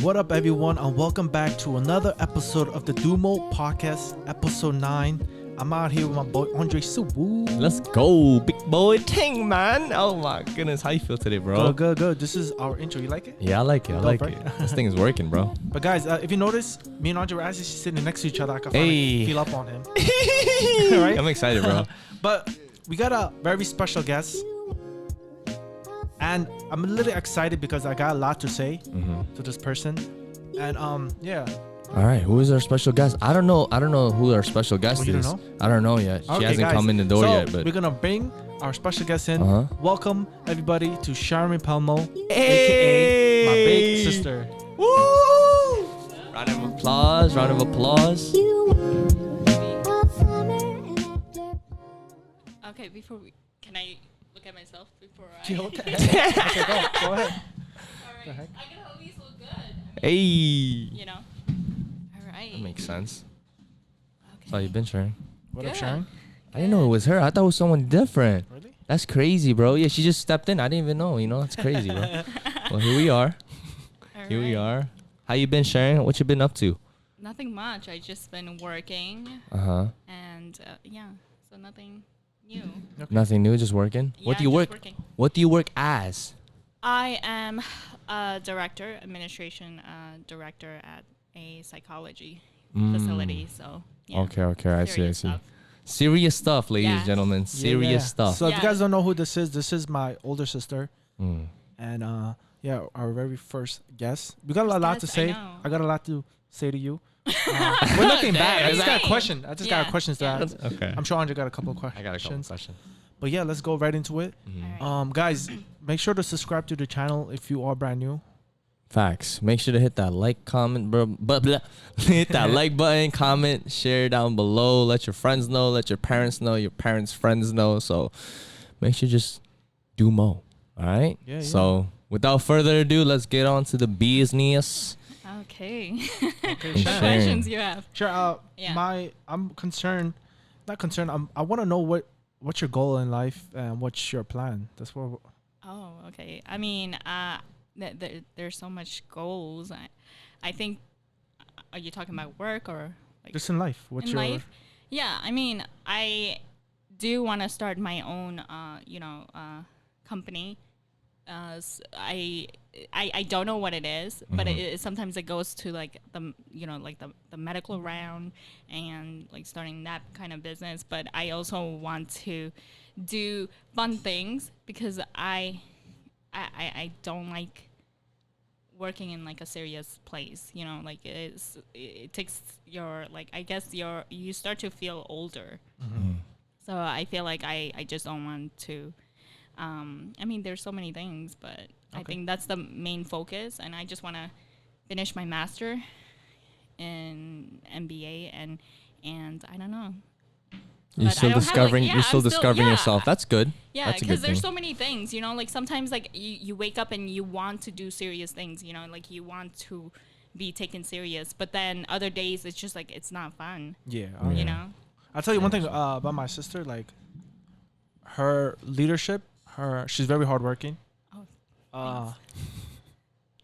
What up, everyone, and welcome back to another episode of the Dumo podcast, episode 9. I'm out here with my boy Andre Subu. Let's go, big boy Ting, man. Oh my goodness, how you feel today, bro? Good. This is our intro. You like it? Yeah, I like it. I like right? it. This thing is working, bro. But guys, if you notice, me and Andre were actually sitting next to each other. I can finally feel up on him. Right? I'm excited, bro. But we got a very special guest. And I'm a little excited because I got a lot to say to this person. And yeah. All right, who is our special guest? I don't know who our special guest you is. don't know? I don't know yet. She hasn't guys, come in the door yet, but we're gonna bring our special guest in. Welcome everybody to Sharon Palmo, aka my big sister. Woo! Round of applause. Okay, can I look at myself before I... Okay, go ahead. All right, The heck? I can at least look good. Hey. You know? All right. That makes sense. Okay. So how you been, Sharon? What up, Good. Sharon? I didn't know it was her. I thought it was someone different. Really? That's crazy, bro. Yeah, she just stepped in. I didn't even know. You know, that's crazy, bro. Well, here we are. All Here we right. are. How you been, Sharon? What you been up to? Nothing much. I just been working. And yeah, so nothing new. Nothing new, just working. Yeah, What do you just work? working. What do you work as? I am a director, administration director at a psychology facility. So yeah. Okay. I see. Serious stuff. Serious stuff, ladies and Yeah. gentlemen. Serious Yeah. stuff. So if you Yeah. guys don't know who this is my older sister. Mm. And yeah, our very first guest. We got a lot to guest, say. I know. I got a lot to say to you. We're looking back. I just got a Dang. question. got Yeah. questions to Yeah. ask. Okay. I'm sure Andre got a couple of questions. I got a couple questions. But yeah, let's go right into it. All right. Guys, make sure to subscribe to the channel if you are brand new. Facts. Make sure to hit that like, comment, hit that like button, comment, share down below. Let your friends know. Let your parents know. Your parents' friends know. So make sure just do more. All right. Yeah. So without further ado, let's get on to the business. Okay. Okay, And Sharon. Sharon. Questions you have? Sure. Yeah. I'm concerned. Not concerned. I want to know what's your goal in life and what's your plan. That's what. Oh, okay. I mean, there's so much goals. I think, are you talking about work or like Just in life. What's in your life? Yeah, I mean, I do want to start my own, company. I don't know what it is, but sometimes it goes to like the medical round and like starting that kind of business. But I also want to do fun things because I don't like working in like a serious place, like it takes your, like, I guess you start to feel older. So I feel like I just don't want to, I mean, there's so many things, but I think that's the main focus. And I just want to finish my master in MBA and I don't know. You're But I still don't have, like- discovering. yeah, you're still I'm still- discovering yeah. yourself. That's good. Yeah, That's a because good there's thing. so many things, like sometimes like you wake up and you want to do serious things, like you want to be taken serious, but then other days it's just like it's not fun, Yeah. you know? I'll tell you one thing about my sister. Like, her leadership. She's very hardworking. Oh,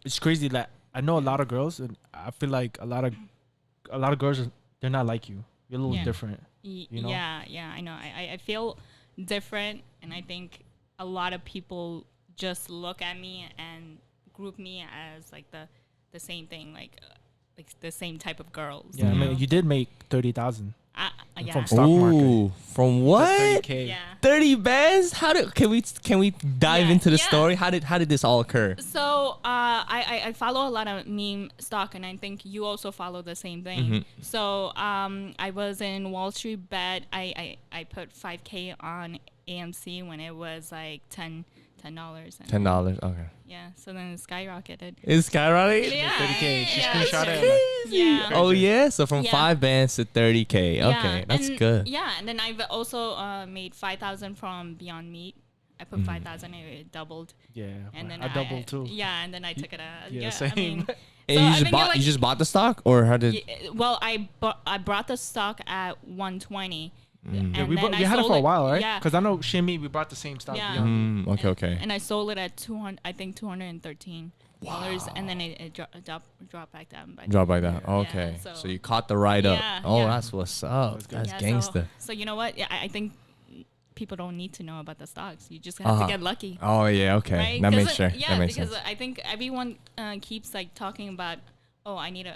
It's crazy that I know a lot of girls, and I feel like a lot of girls, they're not like you. You're a little Yeah. different. You know? Yeah, I know. I feel different, and I think a lot of people just look at me and group me as like the same thing, like the same type of girls. Yeah, I you mean, know? you did make 30,000 yeah. from stock market. Ooh, from what? 30K. Yeah. 30 bands? Can we dive Yeah, into the yeah. story? How did this all occur? So I follow a lot of meme stock, and I think you also follow the same thing. So I was in Wall Street Bet. I put 5K on AMC when it was like $10. $10. Okay. Yeah. So then it skyrocketed. It's skyrocketed? Yeah. 30K. She Yeah, screenshot it's it. Yeah. Oh yeah. So from Yeah. 5 bands to 30K. Yeah, Okay, that's and- good. Yeah, and then I've also made 5,000 from Beyond Meat. I put 5,000, it doubled, Yeah. and then I doubled too. Yeah, and then I took it out. Yeah, Yeah, same. I mean, And so you I just think bought like- you just bought the stock, or how did? well, I brought the stock at 120, And Yeah, we then I had it sold for a while, right? Yeah. Because I know Shimmy, we brought the same stuff. Yeah. Okay. And I sold it at 200, I think $213, and then it dropped back down. Drop like that. Yeah, Okay. so- So you caught the ride up. Yeah, Oh, yeah. that's what's up. That's good. That's Yeah, gangster. So you know what? Yeah, I think people don't need to know about the stocks. You just have to get lucky. Oh yeah. Okay. Right? That 'Cause makes sure. Yeah, That makes because sense. I think everyone keeps like talking about, oh, I need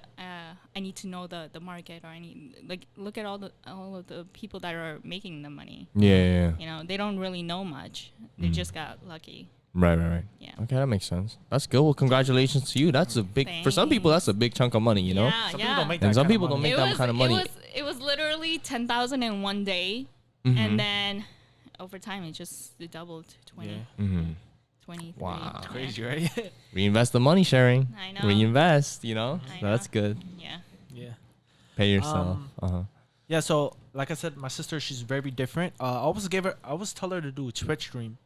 to know the market, or I need, like, look at all of the people that are making the money. Yeah. You know, they don't really know much. They just got lucky. Right. Yeah. Okay, that makes sense. That's good. Well, congratulations to you. That's a big for some people. That's a big chunk of money. You know. Yeah, Some yeah. people don't make that And some kind of people don't money. make that kind of money. It was literally 10,000 in one day, Mm-hmm. and then over time it doubled to 20. Yeah. Mm-hmm. 20. Wow. It's crazy, right? Reinvest the money, sharing. I know. Reinvest. You know. I So that's know. good. Yeah. Yeah. Pay yourself. Yeah. So, like I said, my sister, she's very different. I always tell her to do a Twitch stream.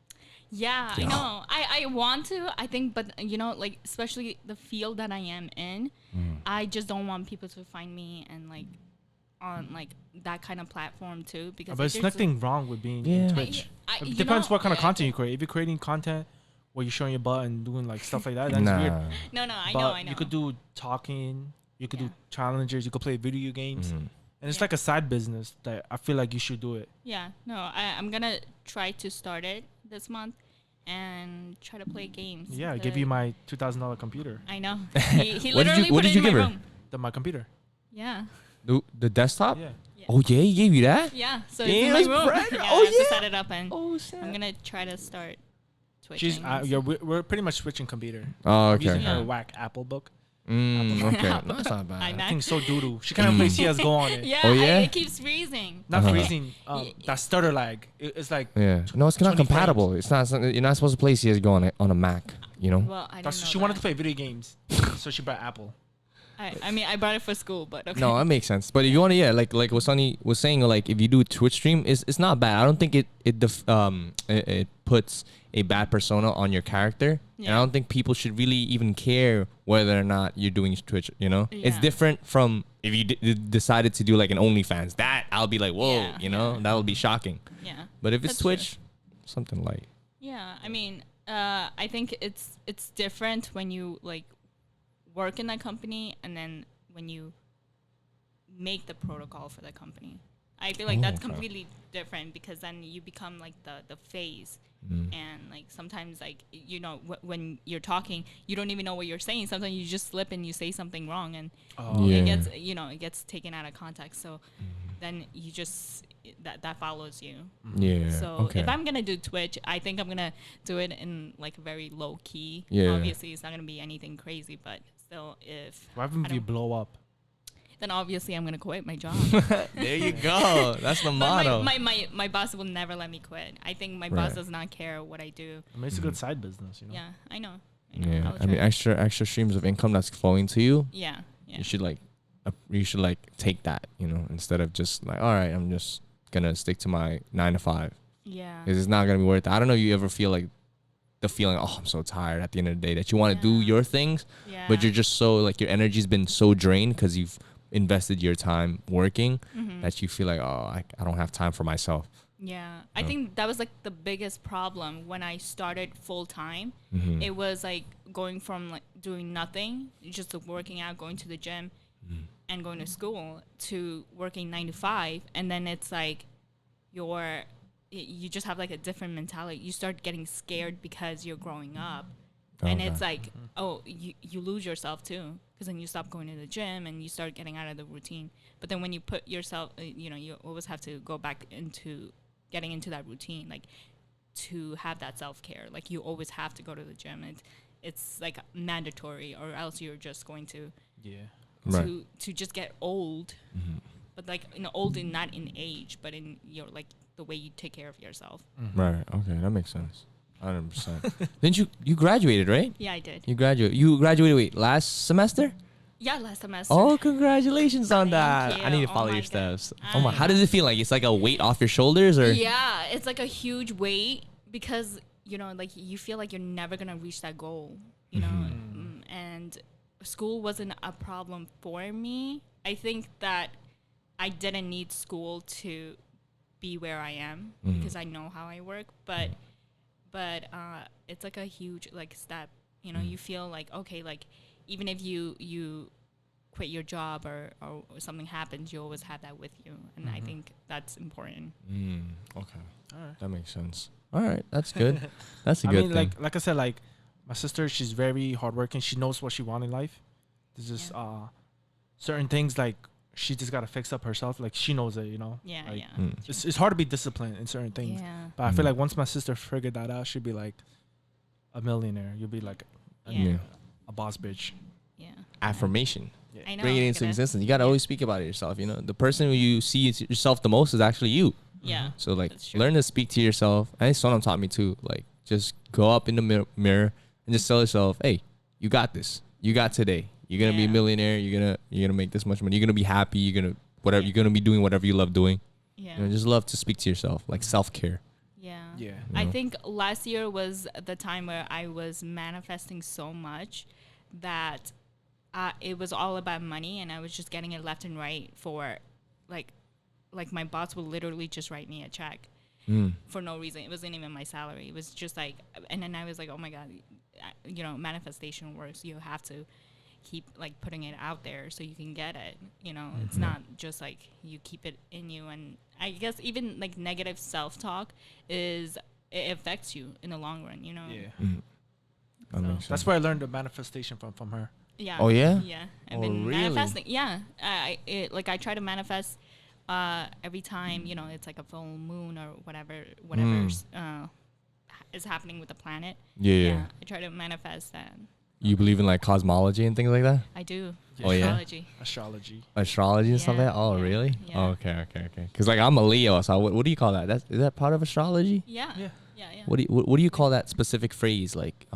Yeah, I know. I want to, I think, but you know, like, especially the field that I am in, I just don't want people to find me and like on like that kind of platform too, because But like, it's there's nothing wrong with being Yeah. in Twitch. you It depends know, what kind of yeah, content you create. If you're creating content where you're showing your butt and doing like stuff like that, that's Nah. weird. No, I But know, I know. you could do talking. You could do Yeah. challenges. You could play video games. Mhm. And it's Yeah. like a side business that I feel like you should do it. Yeah, no, I'm gonna try to start it this month and try to play games. Yeah, I that give you my $2,000 computer. I know. He What did you- literally what put did it you in give my her? room. My computer. Yeah. The desktop. Yeah. Oh yeah, he gave you that. Yeah. So Damn, it's in that's my room. bread. Yeah, Oh, I have to yeah. set it up, and Oh I'm gonna try to start Twitching. She's yeah, we're pretty much switching computer. Oh I'm using okay. Yeah. her whack Apple book. Okay. No, that's not I bad. know. I think so doodoo. She can't play CS:GO on it. Yeah, Oh, yeah? it keeps freezing. Not Uh-huh. freezing. That stutter lag. It's like Yeah. No, it's not 20 compatible. It's not. You're not supposed to play CS:GO on a Mac. You know. Well, I didn't know she wanted that. to play video games, so she bought Apple. I mean, I brought it for school, but okay. No, that makes sense. But if you want to, yeah, like what Sonny was saying, like if you do a Twitch stream, it's not bad. I don't think it puts a bad persona on your character. And I Yeah. don't think people should really even care whether or not you're doing Twitch. You know, it's Yeah. different from if you decided to do like an OnlyFans. That I'll be like, whoa, Yeah, you know, that would be shocking. Yeah. But if it's That's true. Twitch, something light. Yeah, I mean, I think it's different when you like work in that company and then when you make the protocol for the company. I feel like that's okay. completely different, because then you become like the face, Mm. and like sometimes like you know when you're talking, you don't even know what you're saying. Sometimes you just slip and you say something wrong, and Oh, Yeah. it gets taken out of context. So then you just that follows you. Yeah. So okay. if I'm gonna do Twitch, I think I'm gonna do it in like very low key. Yeah. Obviously, it's not gonna be anything crazy, but still, if Why haven't I you don't- blow up? then obviously I'm gonna quit my job. There you go. That's the But motto. my boss will never let me quit. I think my Right. boss does not care what I do. I mean, it's a good side business, you know. Yeah, I know. Yeah. I'll I mean, try. extra streams of income that's flowing to you. Yeah. Yeah. You should like take that, you know, instead of just like, all right, I'm just gonna stick to my 9 to 5. Yeah. Because it's not gonna be worth it. I don't know if you ever feel like the feeling, oh, I'm so tired at the end of the day, that you want to do Yeah. your things, Yeah. but you're just so like your energy's been so drained because you've invested your time working Mhm. that you feel like, oh, I don't have time for myself. Yeah, I think that was like the biggest problem when I started full time. Mhm. It was like going from like doing nothing, just working out, going to the gym, and going to school, to working 9 to 5, and then it's like you just have like a different mentality. You start getting scared because you're growing up, and Okay. it's like, oh, you lose yourself too, because then you stop going to the gym and you start getting out of the routine. But then when you put yourself, you always have to go back into getting into that routine, like to have that self-care. Like you always have to go to the gym. It's like mandatory, or else you're just going to Yeah. Right. to just get old. But like old in not in age, but in your like the way you take care of yourself. Right. Okay, that makes sense. 100%. Didn't you graduated, right? Yeah, I did. You graduated wait, last semester? Yeah, last semester. Oh, congratulations on Thank that. you. I need to Oh follow my your God. steps. I Oh my, how know. does it feel like? It's like a weight off your shoulders or Yeah, it's like a huge weight, because like you feel like you're never gonna reach that goal, and school wasn't a problem for me. I think that I didn't need school to be where I am Mhm. because I know how I work. But it's like a huge like step. You know, you feel like okay, like even if you quit your job or something happens, you always have that with you, and I think that's important. Okay. All right. That makes sense. All right. That's good. That's a I good mean, thing. like I said, like my sister, she's very hardworking. She knows what she wants in life. There's just certain things like she just gotta fix up herself. Like she knows it, you know. Yeah, Like, yeah, It's hard to be disciplined in certain things. yeah, But I feel Mhm. like once my sister figured that out, she'd be like a millionaire. You'll be like yeah, a boss bitch. yeah. Affirmation. I know. Bring it look into at existence. You gotta Yeah. always speak about it yourself. You know, the person who you see yourself the most is actually you. Yeah. So like, That's true. learn to speak to yourself. I think Sonam taught me too. Like, just go up in the mirror and just tell yourself, "Hey, you got this. You got today. You're gonna be a Yeah. millionaire. You're gonna make this much money. You're gonna be happy. You're gonna whatever. You're gonna be doing whatever you love doing. Yeah. You know, just love to speak to yourself, like self care. Yeah. Yeah. I know? think last year was the time where I was manifesting so much that it was all about money, and I was just getting it left and right for like my boss would literally just write me a check for no reason. It wasn't even my salary. It was just like, and then I was like, oh my God, you know, manifestation works. You have to keep like putting it out there so you can get it. You know, it's not just like you keep it in you. And I guess even like negative self-talk it affects you in the long run, you know? Yeah. That makes sense. That's where I learned the manifestation from her. Yeah. Oh, yeah? Yeah. I've Oh, been really? manifesting. Yeah. I try to manifest every time, you know, it's like a full moon or whatever's is happening with the planet. Yeah. I try to manifest that. You believe in like cosmology and things like that? I do. Oh, yeah? Astrology. Astrology. Astrology and stuff like Yeah, that? Oh, yeah, really? yeah. Oh, okay. Because like I'm a Leo, so what do you call that? Is that part of astrology? Yeah. Yeah. Yeah. Yeah. What do you call that specific phrase? Like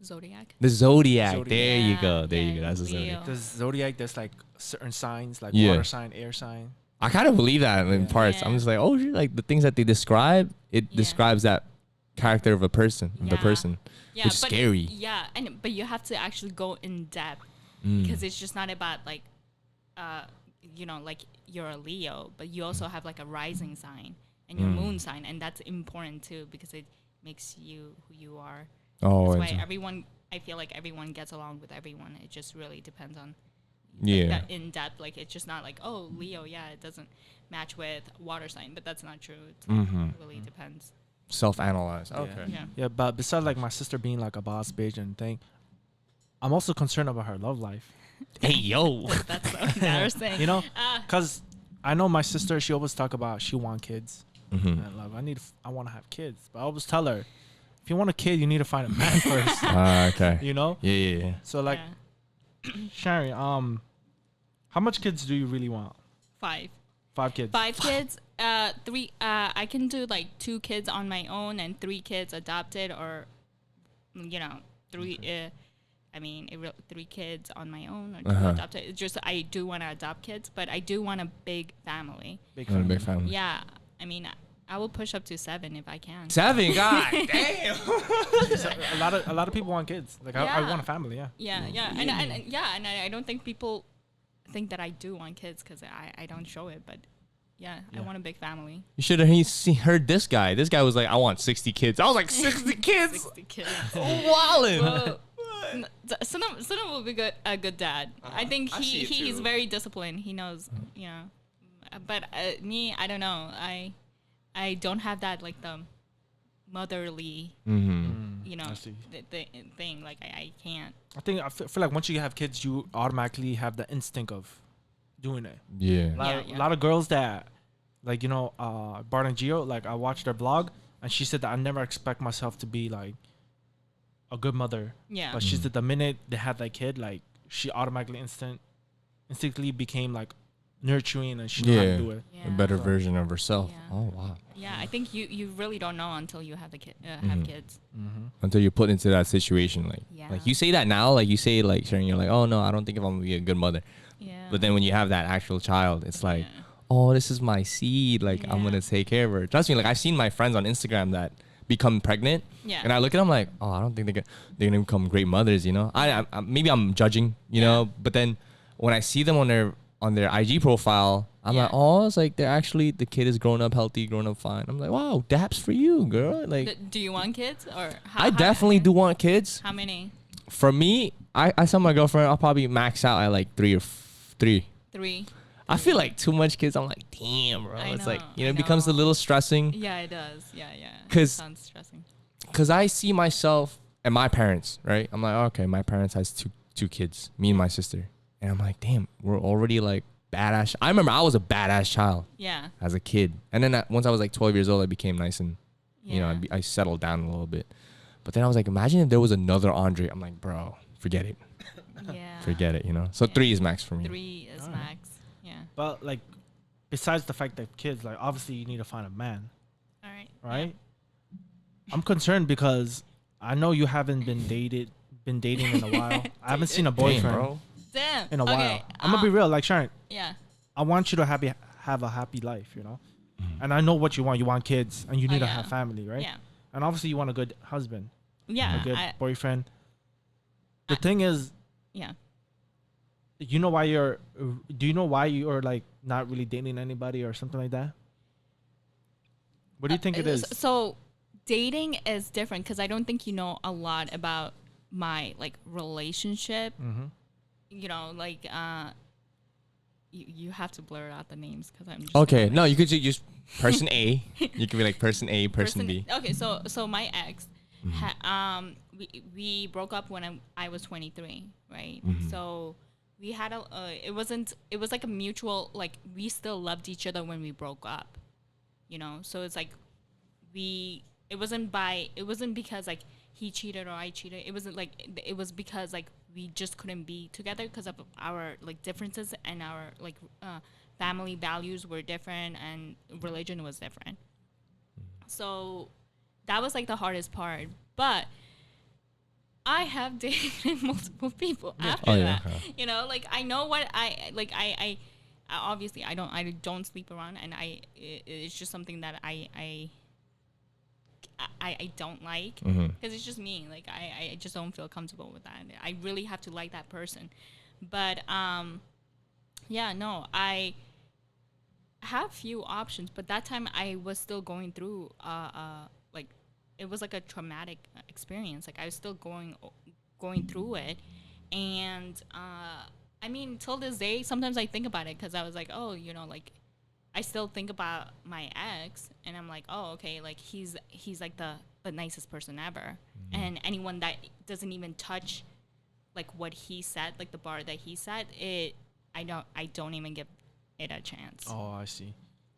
Zodiac. the zodiac. Zodiac. There you Yeah, go. There you yeah, go. That's the Leo. zodiac. Because zodiac, there's like certain signs, like Yeah. water sign, air sign. I kind of believe that in Yeah. parts. I'm Yeah. just like, oh, shit, like the things that they describe, it Yeah. describes that character of a person, of the Yeah. person. Yeah, Which is but scary. Yeah, but you have to actually go in depth Mm. because it's just not about like, you know, like you're a Leo, but you also have like a rising sign and your moon sign, and that's important too because it makes you who you are. Oh, That's why I feel like everyone gets along with everyone. It just really depends on yeah. that in depth. Like it's just not like, oh, Leo, yeah, it doesn't match with water sign, but that's not true. It really depends. Self-analyze. Yeah. Okay. Yeah. Yeah, but besides like my sister being like a boss bitch and thing, I'm also concerned about her love life. Hey, yo. That's so embarrassing. You know, Ah. because I know my sister. She always talk about she want kids. Mhm. And like I want to have kids, but I always tell her, if you want a kid, you need to find a man first. Okay. You know. Yeah. So like, Yeah. Sherry, how much kids do you really want? 5 kids. 5 kids. 3. I can do like 2 kids on my own and 3 kids adopted, or you know, 3. I mean, 3 kids on my own or 2 adopted. It's just I do want to adopt kids, but I do want a big family. Big I'm a family. big family. Yeah, I mean, I will push up to 7 if I can. 7. God damn. So a lot of people want kids. Like I Yeah. want a family. Yeah. Yeah, yeah, and I don't think people think that I do want kids because I don't show it, but yeah, I want a big family. You should have heard this guy. This guy was like, I want 60 kids. I was like, 60 kids? 60 kids. Wallin'. Well, Sunam will be a good dad. I think I see it he's too. very disciplined. He knows, you know. But me, I don't know. I don't have that like the motherly, you know, I see. thing. Like I can't. I feel like once you have kids, you automatically have the instinct of doing it. Yeah. A lot of girls that, like, you know, Bart and Gio, like I watched their blog and she said that I never expect myself to be like a good mother. Yeah. But she said the minute they had that kid, like she automatically instinctively became like nurturing and she knew how to do it. Yeah. A better version of herself. Yeah. Oh, wow. Yeah, I think you really don't know until you have have kids. Until you're put into that situation. Like, Yeah. like you say that now, like you say, like, Sharon, you're like, oh, no, I don't think if I'm going to be a good mother. Yeah. But then when you have that actual child, it's like, Yeah. oh, this is my seed. Like, I'm Yeah. going to take care of her. Trust me, like, I've seen my friends on Instagram that become pregnant. Yeah. And I look at them like, oh, I don't think they're going to become great mothers, you know? I maybe I'm judging, you know? But then when I see them on their IG profile, I'm Yeah. like, oh, it's like they're actually, the kid is grown up healthy, grown up fine. I'm like, wow, daps for you, girl. Like, Do you want kids or I definitely do want kids. How many? For me, I tell my girlfriend I'll probably max out at like three. 3. I feel like too much kids. I'm like, damn, bro. I It's like, know, you know, I it becomes a know. little stressing. Yeah, it does. Yeah. 'Cause- Sounds stressing. Cause I see myself and my parents, right? I'm like, okay, my parents has two kids, me and my sister, and I'm like, damn, we're already like badass. I remember I was a badass child Yeah. as a kid, and then once I was like 12 years old, I became nice and you know, Yeah. I settled down a little bit. But then I was like, imagine if there was another Andre. I'm like, bro, forget it, Yeah. forget it. You know, so Yeah. 3 is max for me. 3 is Alright. max. Yeah. But like, besides the fact that kids, like, obviously you need to find a man, All right. right? I'm concerned because I know you haven't been dating in a while. I haven't seen a Damn, boyfriend bro. Damn. in a while. Okay, I'm gonna be real, like Sharon. Yeah. I want you to have a happy life, you know. And I know what you want. You want kids, and you Oh, need to yeah. have family, right? Yeah. And obviously, you want a good husband, Yeah. a good I, boyfriend. The thing is, yeah. you know why you're? Do you know why you're like not really dating anybody or something like that? What do you think it is? So dating is different because I don't think you know a lot about my like relationship. Mm-hmm. You know, like you have to blur out the names because I'm just Okay, gonna, no, like, you could just person A. You could be like person A, person B. Okay, so my ex, we broke up when I was 23, right? So we had it was like a mutual, like we still loved each other when we broke up, you know. So it's like it wasn't because like he cheated or I cheated. It wasn't like it was because like we just couldn't be together because of our like differences and our like family values were different and religion was different. So that was like the hardest part. But I have dated multiple people after Oh, yeah, that. okay. You know, like I know what I like. I obviously I don't sleep around, and it's just something that I don't like because it's just me. Like I just don't feel comfortable with that. I really have to like that person. But yeah, no, I have few options. But that time I was still going through like it was like a traumatic experience. Like I was still going through it, and I mean, till this day, sometimes I think about it because I was like, oh, you know, like I still think about my ex, and I'm like, oh, okay, like he's like the nicest person ever, and anyone that doesn't even touch like what he said, like the bar that he set, I don't even give it a chance. Oh, I see.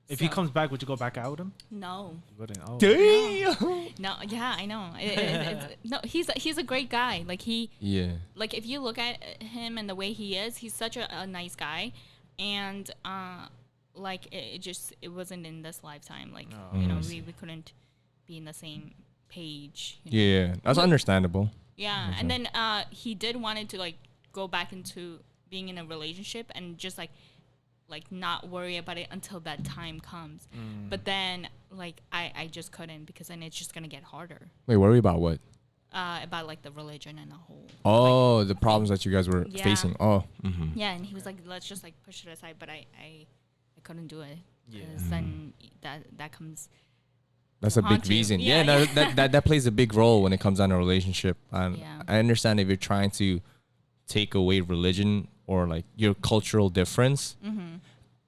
If he So- comes back, would you go back out with him? No, You wouldn't. Oh. Damn. no, yeah, I know. No, he's a great guy. Like Yeah. like if you look at him and the way he is, he's such a nice guy, and like it wasn't in this lifetime. Like Oh, you know, I we couldn't be in the same page. You know? Yeah, that's understandable. Yeah, and then he did wanted to like go back into being in a relationship and just like not worry about it until that time comes. But then like I just couldn't because then it's just gonna get harder. Wait, worry about what? About like the religion and the whole. Oh, the problems that you guys were Yeah. facing. Oh, Yeah, and he was like, let's just like push it aside, but I couldn't do it. Yeah. 'Cause then that comes. that's a big haunt you. reason. Yeah, Yeah, yeah. that plays a big role when it comes down to a relationship. Yeah. I understand if you're trying to take away religion or like your cultural difference,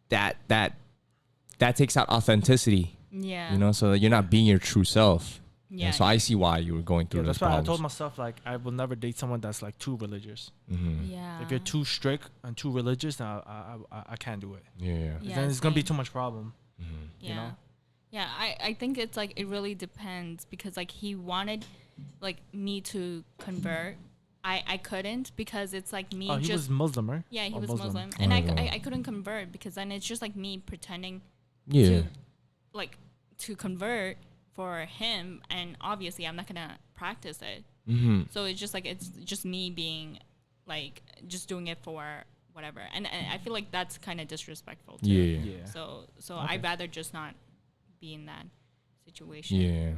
that takes out authenticity. Yeah. You know, so that you're not being your true self. Yeah. And so I see why you were going through Yeah, those that's why I problems. told myself like I will never date someone that's like too religious. Yeah. If you're too strict and too religious, then I can't do it. Yeah. Yeah, then it's gonna be same. too much problem. Yeah. you know? Yeah, I think it's like it really depends because like he wanted like me to convert. I couldn't because it's like me Oh, he just was Muslim, right? yeah, he Oh, was Muslim. Muslim. And Oh. I couldn't convert because then it's just like me pretending Yeah. to like to convert for him, and obviously I'm not gonna practice it. So it's just me being like just doing it for whatever, and I feel like that's kind of disrespectful too. Yeah. Yeah. So Okay. I'd rather just not be in that situation. Yeah.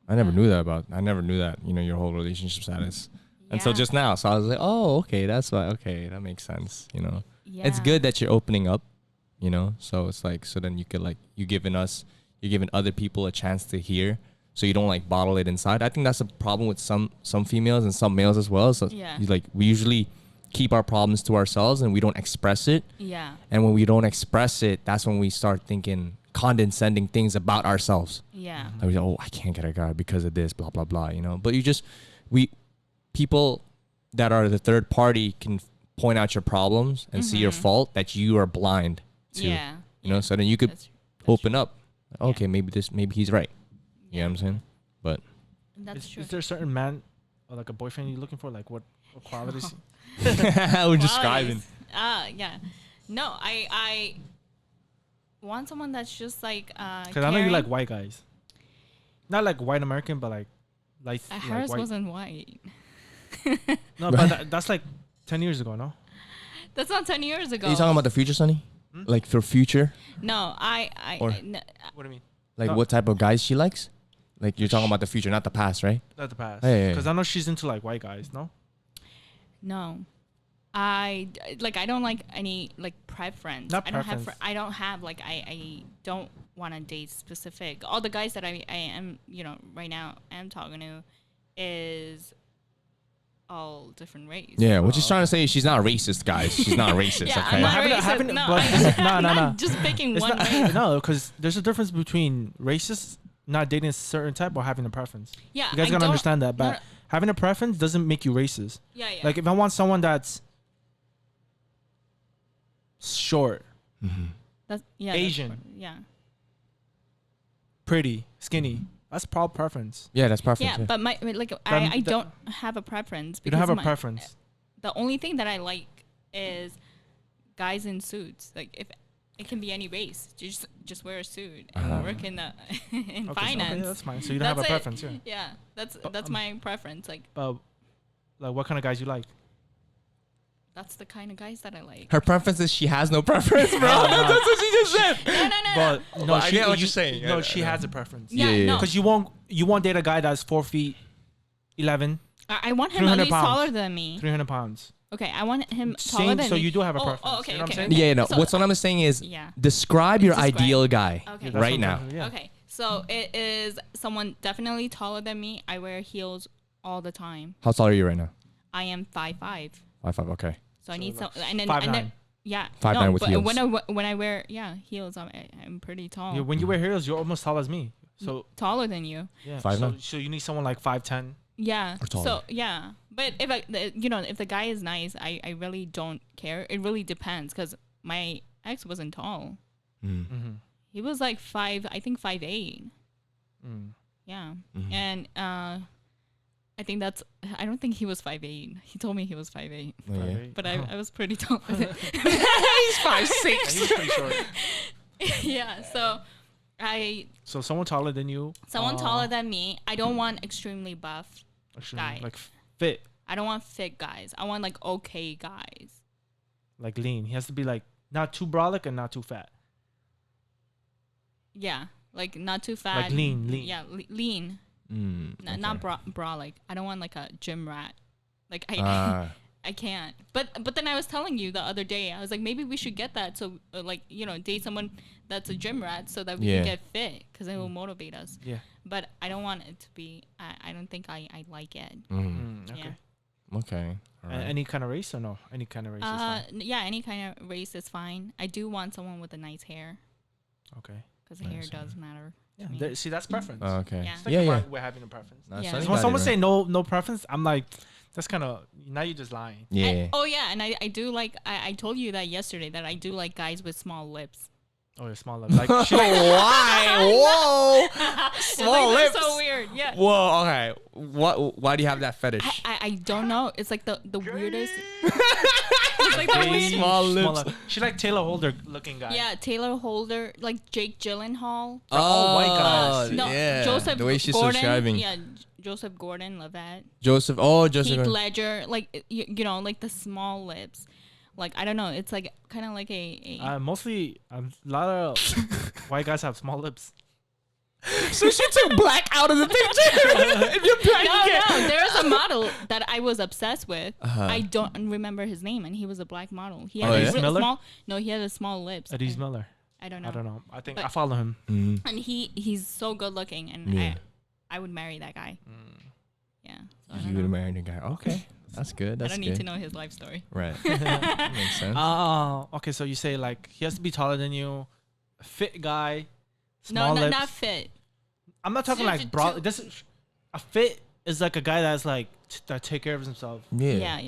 I never knew that, you know, your whole relationship status. Until Yeah. just now. So I was like, oh, okay, that's why. Okay, that makes sense. You know, it's Yeah. good that you're opening up you know. So it's like, so then you could like, you're giving other people a chance to hear, so you don't like bottle it inside. I think that's a problem with some females and some males as well. So Yeah. like, we usually keep our problems to ourselves and we don't express it. Yeah. And when we don't express it, that's when we start thinking condescending things about ourselves. Yeah. Like, oh, I can't get a guy because of this, blah blah blah, you know. But people that are the third party can point out your problems and see your fault that you are blind to. Yeah. You know, so then you could That's open true. up. Okay, maybe he's right. You know what I'm saying? But That's true. Is there a certain man or like a boyfriend you're looking for? Like what qualities? we're describing. Yeah. No, I want someone that's just like Because I know you like white guys. Not like white American, but like hers white. wasn't white. No, but that's like 10 years ago, no? That's not 10 years ago. Are you talking about the future, Sonny? Like for future? No, Or- What do you mean? Like No. what type of guys she likes? Like you're talking about the future, not the past, right? Not the past. Hey, hey, Because hey. I know she's into like white guys, no? No. I don't like any like preference. Not I don't have preference. I don't have like I don't want to date specific. All the guys that I am, you know, right now am talking to is all different race. Yeah, what she's trying to say is she's not racist, guys. She's not racist, Yeah, okay? I'm not Having a- racist. having- no, but- I'm no, not no. just picking It's one not, race. no, because there's a difference between racist, not dating a certain type, or having a preference. Yeah, You guys I gotta don't- understand that. But no, having a preference doesn't make you racist. yeah, yeah. Like if I want someone that's short, that's Asian. Yeah. pretty, skinny, that's probably preference. Yeah, that's preference. Yeah, but my like Then I the- don't have a preference. You don't have a my- preference. The only thing that I like is guys in suits. Like if it can be any race, just wear a suit and work in the in Okay, finance. okay, that's fine. So you don't have a That's it. preference, yeah. Yeah, that's But, my preference. Like But like, what kind of guys you like? that's the kind of guys that I like. Her preference is she has no preference, bro. No, no. That's what she just said. No. But no, I get what you're saying. No, Yeah, she yeah. has a preference. Yeah, yeah, no. Because you won't date a guy that's 4 feet 11, I want him at 300 least pounds. taller than me. 300 pounds. Okay, I want him taller Same, than so me. you do have a Oh, preference. Oh, okay, You know what I'm okay, saying? okay. Yeah, no. So- What I'm saying is, Yeah. describe your Describe. ideal guy Okay. That's right what now. I'm saying, yeah. Okay, so it is someone definitely taller than me. I wear heels all the time. How tall are you right now? I am 5'5". 5'5". Okay. So I So need some, like and then 5'9". yeah, 5'9" with but heels. when I wear heels, I'm pretty tall, Yeah, when you wear heels, you're almost tall as me. So taller than you. yeah, 5'9". so you need someone like 5'10". Yeah. Or taller. So yeah, but if if the guy is nice, I really don't care. It really depends because my ex wasn't tall. Mm-hmm. He was like 5'8". Mm. Yeah, Mhm. and I think I don't think he was 5'8". He told me he was 5'8", Oh, yeah. but I was pretty tall with it. He's 5'6". Yeah, he was pretty short. Yeah, so So someone taller than you. someone taller than me. I don't want extremely buff. Actually, guy. like fit, I don't want fit guys. I want like okay guys. like lean. He has to be like not too brolic and not too fat. Yeah, like not too fat. Like lean. Yeah, lean. Not bra like. I don't want like a gym rat. Like Ah. I can't. But then I was telling you the other day, I was like, maybe we should get that. So like, date someone that's a gym rat so that we Yeah. can get fit because it will motivate us. Yeah. But I don't want it to be, I don't think I like it. Okay. Yeah. Okay. All right. Any kind of race or no? Any kind of race is fine. Yeah, any kind of race is fine. I do want someone with a nice hair Okay. because hair Nice does matter. Yeah. to me. See, that's preference. Okay. Yeah. It's like Yeah, if yeah. we're having a preference. No, Yeah. Sonny So when got someone it say right. no preference, I'm like, that's kind of, now you're just lying. Yeah. Oh yeah, and I do like, I told you that yesterday that I do like guys with small lips. Oh, you're small. Like she Why? Whoa. Small It's like, lips. that's so weird. Yeah. Whoa. Okay. Why do you have that fetish? I don't know. It's like the weirdest. It's like the Big, weird. Small lips. She like Taylor Holder looking guy. Yeah, Taylor Holder, like Jake Gyllenhaal. all white guys. No, yeah. Joseph The way she's Gordon. describing. Yeah, Joseph Gordon-Levitt. Joseph. Oh, Joseph. Heath Ledger, like like the small lips. Like I don't know, it's like kind of like a Mostly, a lot of white guys have small lips. So she took black out of the picture. If you're black, you can't. No, there was a model that I was obsessed with. Uh-huh. I don't remember his name, and he was a black model. He Oh, had yeah? really Miller? small. No, he had a small lips. Eddie's Miller. I don't know. I don't know. I think But- I follow him. Mm. And he's so good looking, and Yeah. I would marry that guy. Yeah. So I don't You would have know. married a guy. Okay, that's good. I That's don't good. need to know his life story. Right. That makes sense. Oh, okay. So you say like he has to be taller than you, fit guy, No, small lips. not fit. I'm not talking like broad. This is, a fit is like a guy that's like that take care of himself. Yeah.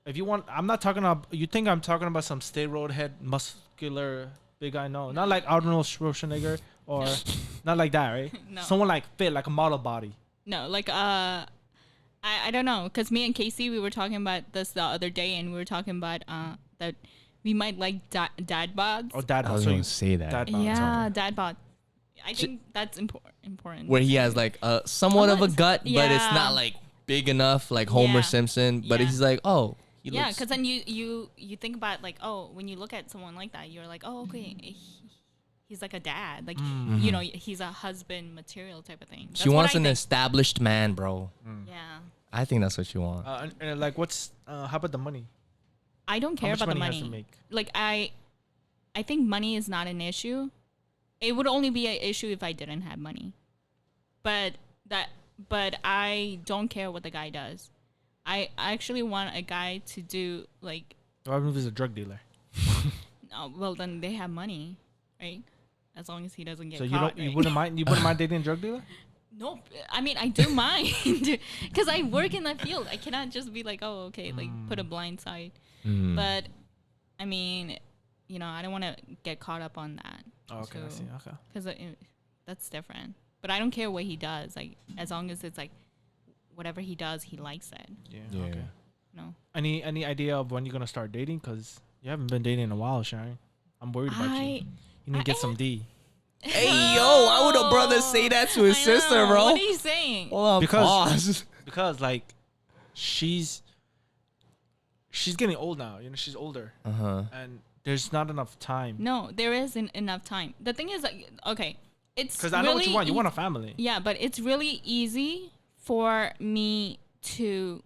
If you want, I'm not talking about. You think I'm talking about some steroid head, muscular big guy? No, not like Arnold Schwarzenegger or not like that, right? No. Someone like fit, like a model body. No, like I don't know, cause me and Casey we were talking about this the other day, and we were talking about that we might like dad bods. Or dad. I was so going you, to say that. dad bod. Yeah, dad bod. I think that's important. Where he has like a somewhat of a gut, but it's Yeah. not like big enough like Homer Yeah. Simpson. But Yeah. he's like, oh, he Yeah, looks. because then you think about like, oh, when you look at someone like that, you're like, oh, okay, he's like a dad, like you know, he's a husband material type of thing. She wants an established man, bro. Yeah, I think that's what you want. And like, what's how about the money? I don't care much about the money has money. to make? Like I think money is not an issue. It would only be an issue if I didn't have money. But I don't care what the guy does. I actually want a guy to do like. What if he's a drug dealer? Well, then they have money, right? As long as he doesn't get So you caught. don't, you right? wouldn't mind, you wouldn't mind dating a drug dealer? Nope. I mean, I do mind because I work in that field. I cannot just be like, oh, okay, like put a blind side. Mm. But I mean, you know, I don't want to get caught up on that. Oh, okay, I see. Okay. Because that's different. But I don't care what he does. Like as long as it's like whatever he does, he likes it. Yeah. Okay. No. Any idea of when you're gonna start dating? Cause you haven't been dating in a while, Sharon. I'm worried about you. You need to get some D. Hey, yo, why would a brother say that to his I sister, know. bro? What are you saying? Hold on, Because- pause. Because like, she's getting old now. You know, she's older, Uh-huh. and there's not enough time. No, there isn't enough time. The thing is, like, okay, it's Because I know what you really want. You eas- want a family. Yeah, but it's really easy for me to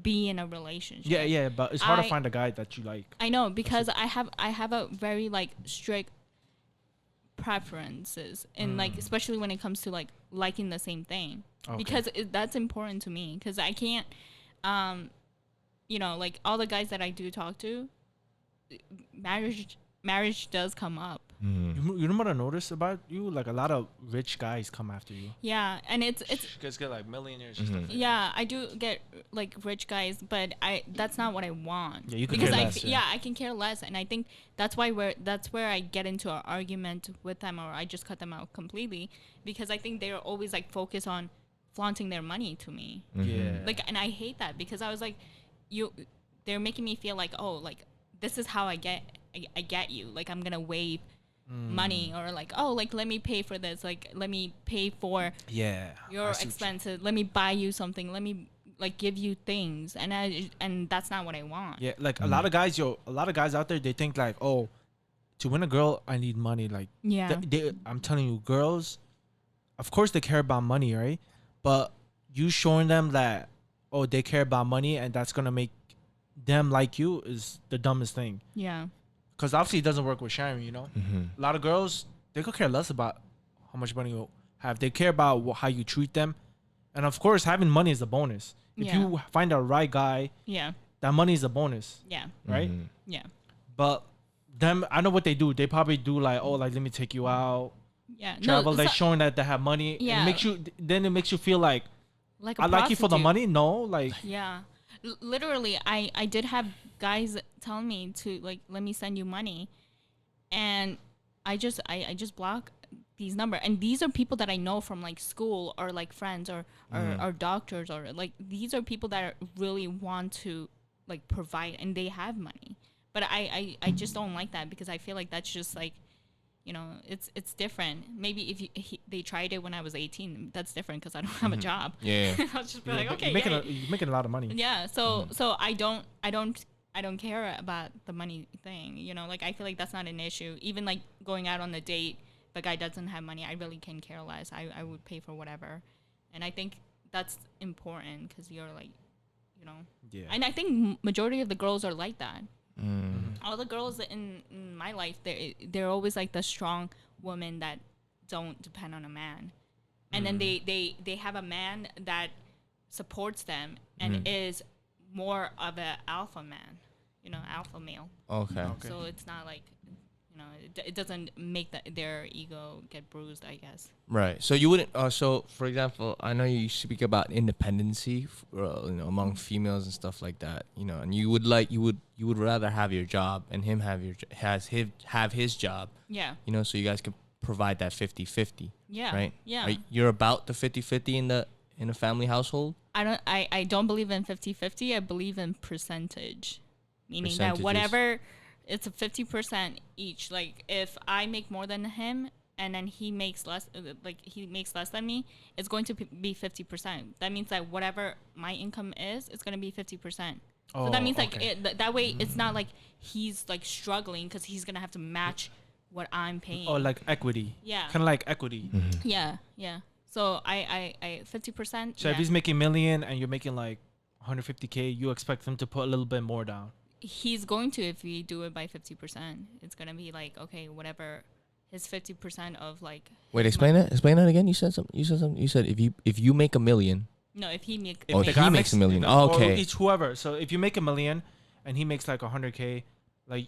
be in a relationship. Yeah, but it's hard to I- find a guy that you like. I know because I have a very like strict preferences and like especially when it comes to like liking the same thing Okay. because that's important to me because I can't you know, like all the guys that I do talk to, marriage does come up. You know what I noticed about you? Like a lot of rich guys come after you. Yeah, and it's You guys get like millionaires and stuff. Like yeah, I do get like rich guys, but that's not what I want. Yeah, you could because care I less, yeah. yeah, I can care less, and I think that's where I get into an argument with them, or I just cut them out completely because I think they're always like focused on flaunting their money to me. Yeah. Like, and I hate that because I was like, they're making me feel like, oh, like this is how I get you. Like I'm gonna waive money or like, oh, like let me pay for this. Like let me pay for Yeah. your I see what you- expenses. Let me buy you something. Let me like give you things. And that's not what I want. Yeah, like a lot of guys, a lot of guys out there, they think like, oh, to win a girl, I need money. Like, Yeah. I'm telling you, girls, of course they care about money, right? But you showing them that, oh, they care about money and that's gonna make them like you is the dumbest thing. Yeah. Because obviously it doesn't work with Sharon, you know? A lot of girls, they could care less about how much money you have. They care about how you treat them. And of course, having money is a bonus. If Yeah. you find a right guy, Yeah. that money is a bonus, Yeah. right? Yeah. But them, I know what they do. They probably do like, oh, like let me take you out, Yeah. travel. They're so- showing that they have money. Yeah. It makes you. Then it makes you feel like like a I like you for the prostitute. money. No, like Yeah. Literally, I did have guys tell me to like, let me send you money. And I just block these numbers. And these are people that I know from like school or like friends or doctors or like, these are people that really want to like provide and they have money. But I just don't like that because I feel like that's just like, you know, it's different. Maybe if they tried it when I was 18, that's different because I don't have a job. Yeah. I'll just be like, okay, you're making a lot of money. yeah. So I don't care about the money thing. You know, like I feel like that's not an issue. Even like going out on a date, if a guy doesn't have money, I really can care less. I would pay for whatever. And I think that's important because you're like, you know. Yeah. And I think majority of the girls are like that. Mm. All the girls in my life, they're always like the strong women that don't depend on a man. And then they have a man that supports them and is more of an alpha man, you know, alpha male. Okay. So it's not like, you know, it doesn't make their ego get bruised, I guess. Right. So you wouldn't. So for example, I know you speak about independency, among females and stuff like that. And you would rather have your job and him have his job. Yeah. So you guys can provide that 50-50. Yeah. Right. Yeah. You're about the 50-50 in a family household. I don't believe in 50-50. I believe in percentage, meaning that whatever, it's a 50% each. Like if I make more than him and then he makes less, than me, it's going to be 50%. That means that whatever my income is, it's going to be 50%. So that means that way it's not like he's like struggling because he's going to have to match what I'm paying. Oh, like equity. Yeah. Kind of like equity. Yeah. So I 50%. So if he's making $1 million and you're making like 150K, you expect him to put a little bit more down. He's going to, if we do it by 50%, it's gonna be like, okay, whatever his 50% of like. Wait, explain that again. You said something. You said if you make $1 million. No, if he makes. If he makes $1 million. Oh, okay. Or each whoever. So if you make $1 million and he makes like 100K, like,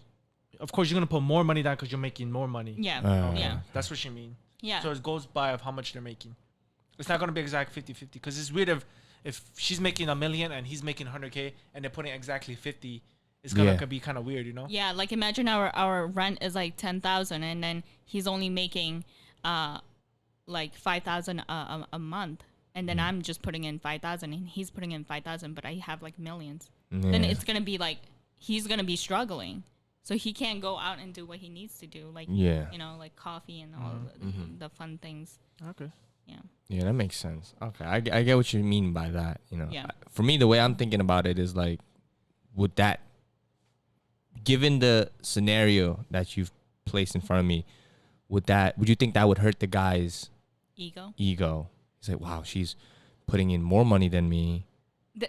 of course you're gonna put more money down because you're making more money. Yeah. Yeah. That's what you mean. Yeah. So it goes by of how much they're making. It's not gonna be exact 50-50 because it's weird if she's making $1 million and he's making 100K and they're putting exactly 50. It's gonna be kind of weird, you know. Yeah, like imagine our rent is like 10,000 and then he's only making like 5,000 a month, and then I'm just putting in 5,000 and he's putting in 5,000, but I have like millions. Then it's gonna be like he's gonna be struggling, so he can't go out and do what he needs to do, like like coffee and all the fun things. Okay. Yeah, that makes sense. Okay, I get what you mean by that. Yeah. For me, the way I'm thinking about it is like, would that, given the scenario that you've placed in front of me, would you think that would hurt the guy's ego? He's like, wow, she's putting in more money than me.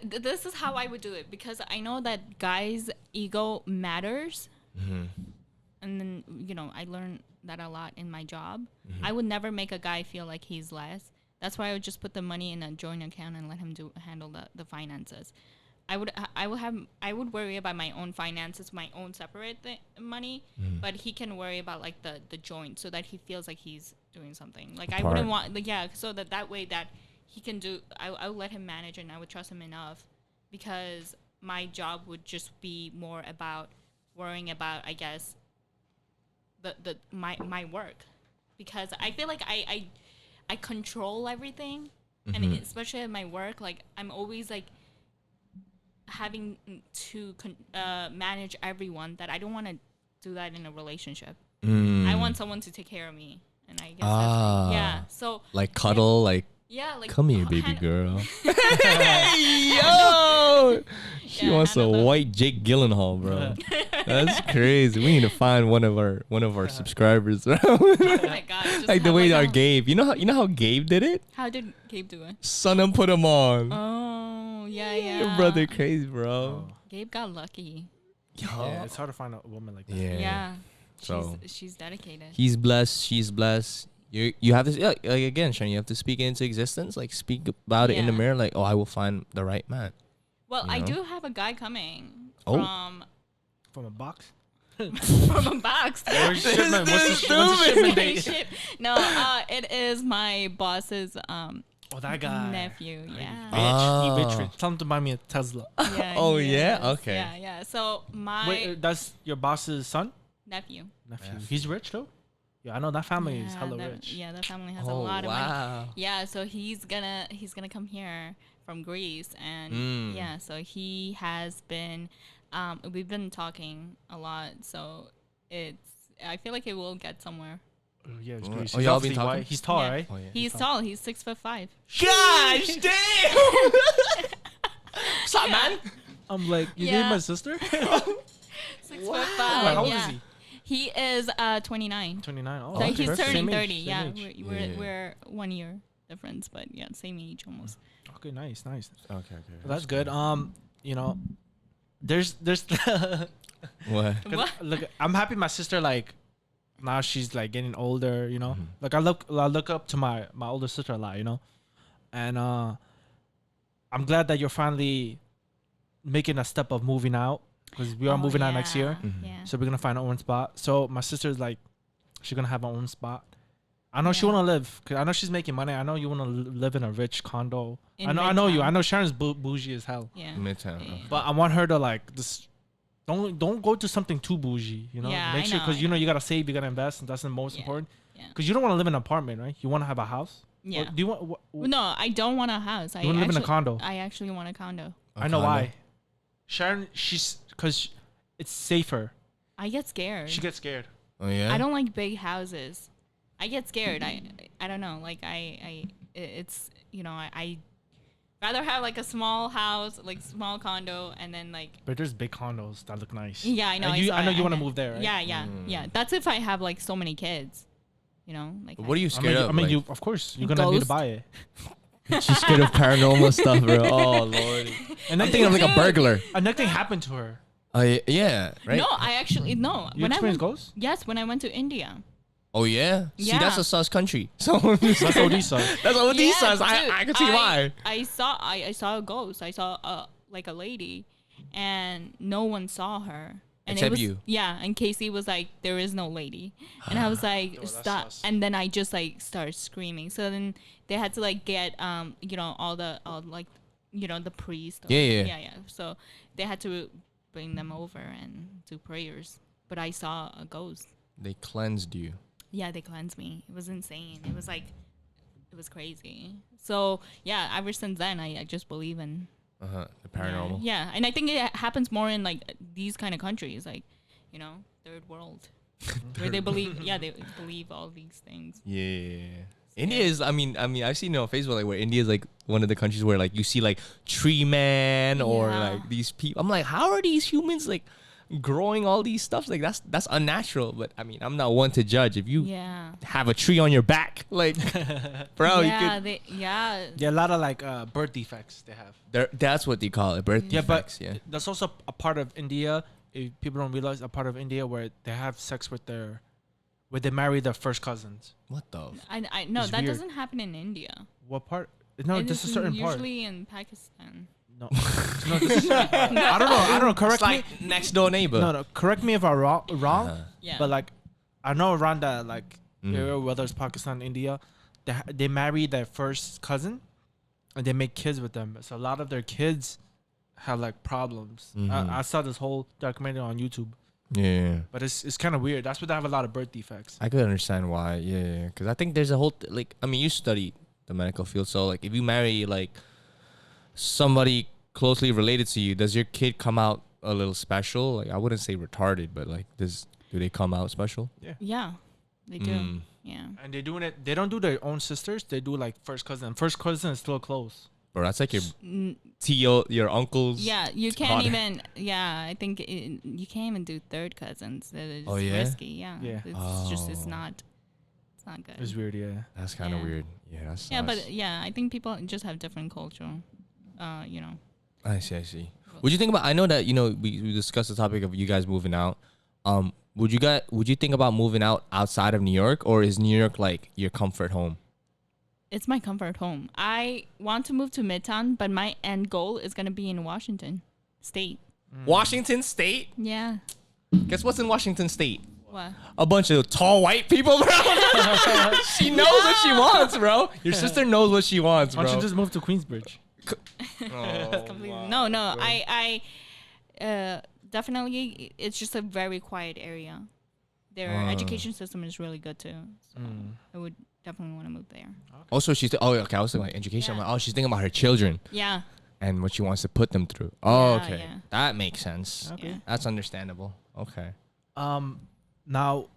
This is how I would do it, because I know that guys' ego matters. And then, I learned that a lot in my job. I would never make a guy feel like he's less. That's why I would just put the money in a joint account and let him handle the finances. I would worry about my own finances, my own separate money, but he can worry about like the joint, so that he feels like he's doing something. Like I wouldn't want, so that way that he can do. I would let him manage, and I would trust him enough, because my job would just be more about worrying about, I guess, my work, because I feel like I control everything, and especially at my work, like I'm always like having to manage everyone. That I don't want to do that in a relationship. I want someone to take care of me, and I guess so like cuddle, like come here, baby girl. Hey, yo, she wants a white Jake Gyllenhaal, bro. That's crazy. We need to find one of our subscribers. Oh my god! Like the way our Gabe. You know how Gabe did it? How did Gabe do it? Son put him on. Oh yeah. Your brother crazy, bro. Gabe got lucky. Yeah, it's hard to find a woman like that. Yeah. So she's dedicated. He's blessed. She's blessed. You have to like again, Shani. You have to speak it into existence. Like speak about it in the mirror. Like, oh, I will find the right man. Well, I do have a guy coming from a box. From a box. What's the shipment date? No, it is my boss's that guy. nephew. Yeah. Rich. Tell him to buy me a Tesla. Yeah, okay. Yeah. So Wait, that's your boss's son? Nephew. He's rich though. Yeah, I know that family is hella rich. Yeah, that family has a lot of money. Yeah, so he's gonna come here from Greece, and so he has been. We've been talking a lot, so I feel like it will get somewhere. Yeah, it's Greece. Y'all been talking? He's tall, right? Oh, yeah. He's tall. He's 6'5". Gosh damn! What's up, man? I'm like, you dating my sister? 6'5". How old is he? He is 29. 29. Oh, So okay. he's Perfect. turning Same age, 30. same Yeah, age. we're 1 year difference, but yeah, same age almost. Okay, nice. Okay. Well, that's good. You know, there's What? What? look, I'm happy my sister like now she's like getting older, you know. Like I look up to my older sister a lot, you know. And I'm glad that you're finally making a step of moving out because we are moving out next year. Yeah. So we're going to find our own spot. So my sister's like she's going to have her own spot. I know she Yeah. want to live cuz I know she's making money. I know you want to live in a rich condo. In I know you. Midtown. I know Sharon's bougie as hell. Yeah. Midtown. Yeah. Okay. But I want her to like just don't go to something too bougie, you know. Yeah, Make I sure know, because I you know know. you gotta save, you gotta invest, and that's the most Yeah, important. yeah. Because you don't want to live in an apartment, right? You want to have a house. Yeah. Or do you want? No, I don't want a house. You want to live in a condo? I actually want a condo. I know why. Sharon, she's because it's safer. I get scared. She gets scared. Oh yeah. I don't like big houses. I get scared. I don't know. Like it's you know I rather have like a small house, like small condo, and then like But there's big condos that look nice. yeah, I know. And saw I know it. you want to move there, right? Yeah. That's if I have like so many kids. You know, like What are you I scared mean, of? I mean, like, you of course you're gonna need to Ghost? buy it. she's scared of paranormal stuff, bro. Oh lord. And I'm thinking of like a burglar. and nothing happened to her. Oh yeah, right. No, I actually no. You When I experienced went, ghosts? yes, when I went to India. Oh yeah. See, Yeah. that's a sus country. So That's what he saw. that's what he says. dude, I can see why. I saw a ghost. I saw like a lady, and no one saw her. And Except it was, you. Yeah, and Casey was like, "There is no lady," and I was like, that's "Stop!" sus. And then I just like started screaming. So then they had to like get you know all like you know the priest. Yeah. So they had to bring them over and do prayers. But I saw a ghost. They cleansed you. Yeah, they cleansed me. It was insane. It was like, it was crazy. So yeah, ever since then, I just believe in The paranormal. Yeah, and I think it happens more in like these kind of countries, like you know, third world, where they believe. Yeah, they believe all these things. Yeah. India is. I mean, I've seen it on Facebook like where India is like one of the countries where like you see like tree man or Yeah. like these people. I'm like, how are these humans like growing all these stuff? Like that's unnatural. But I mean, I'm not one to judge. If you Yeah. have a tree on your back, like, bro, yeah, you could. yeah. Yeah, a lot of like birth defects they have. That's what they call it, birth Yeah, defects. but Yeah. that's also a part of India. If people don't realize, a part of India where they have sex with where they marry their first cousins. What the? I no, It's that weird. doesn't happen in India. What part? No, It this is is a certain part. usually in Pakistan. No, no, this is I don't know. Correct It's me. like next door neighbor. No, correct me if I'm wrong. Uh-huh. Yeah. But like, I know around that like Mhm. area, whether it's Pakistan, India, they marry their first cousin, and they make kids with them. So a lot of their kids have like problems. Mhm. I saw this whole documentary on YouTube, Yeah. but it's kind of weird. That's why they have a lot of birth defects. I could understand why, yeah, because I think there's a whole like I mean you studied the medical field, so like if you marry like somebody closely related to you, does your kid come out a little special? Like I wouldn't say retarded, but like do they come out special? Yeah, they do. Mm. Yeah. And they're doing it. They don't do their own sisters. They do like first cousin. First cousin is still close. Bro, that's like your N- tio, your uncle's. Yeah, you can't daughter. even. Yeah, I think you can't even do third cousins. It's Oh, yeah? risky. Yeah. Yeah. It's just Oh. it's not good. It's weird, yeah. That's kind of Yeah. weird. Yeah, that's. Yeah, but yeah, I think people just have different culture. You know. I see. Would you think about? I know that we discussed the topic of you guys moving out. Would you think about moving out outside of New York, or is New York like your comfort home? It's my comfort home. I want to move to Midtown, but my end goal is gonna be in Washington State. Washington State. Yeah. Guess what's in Washington State? What? A bunch of tall white people, bro. She knows what she wants, bro. Your sister knows what she wants, Why bro. don't you just move to Queensbridge? Completely. No. I definitely. It's just a very quiet area. Their education system is really good too. So I would definitely want to move there. Also, she's okay. I was thinking like education. Yeah. I'm like, oh, she's thinking about her children Yeah. and what she wants to put them through. Oh, Yeah, okay, yeah. that makes sense. Okay. Yeah. That's understandable. Okay. Now,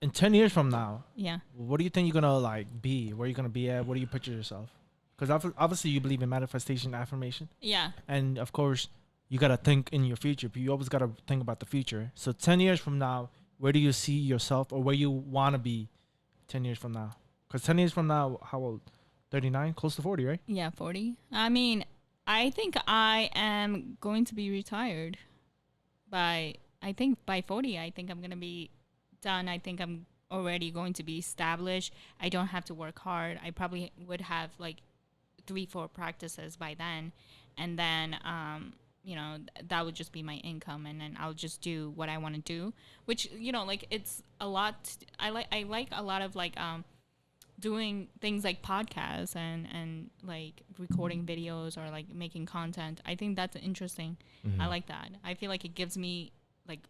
in 10 years from now, Yeah. what do you think you're gonna like be? Where you gonna be at? What do you picture yourself? Because obviously you believe in manifestation, affirmation, Yeah. and of course you gotta think in your future. But you always gotta think about the future. So 10 years from now, where do you see yourself, or where you want to be 10 years from now? Because 10 years from now, how old? 39, close to 40, right? Yeah, 40. I mean, I think I am going to be retired I think by 40, I think I'm going to be done. I think I'm already going to be established. I don't have to work hard. I probably would have like 3-4 practices by then. And then, that would just be my income. And then I'll just do what I want to do, which, like it's a lot. I like a lot of like, doing things like podcasts and like recording videos or like making content. I think that's interesting. I like that. I feel like it gives me like,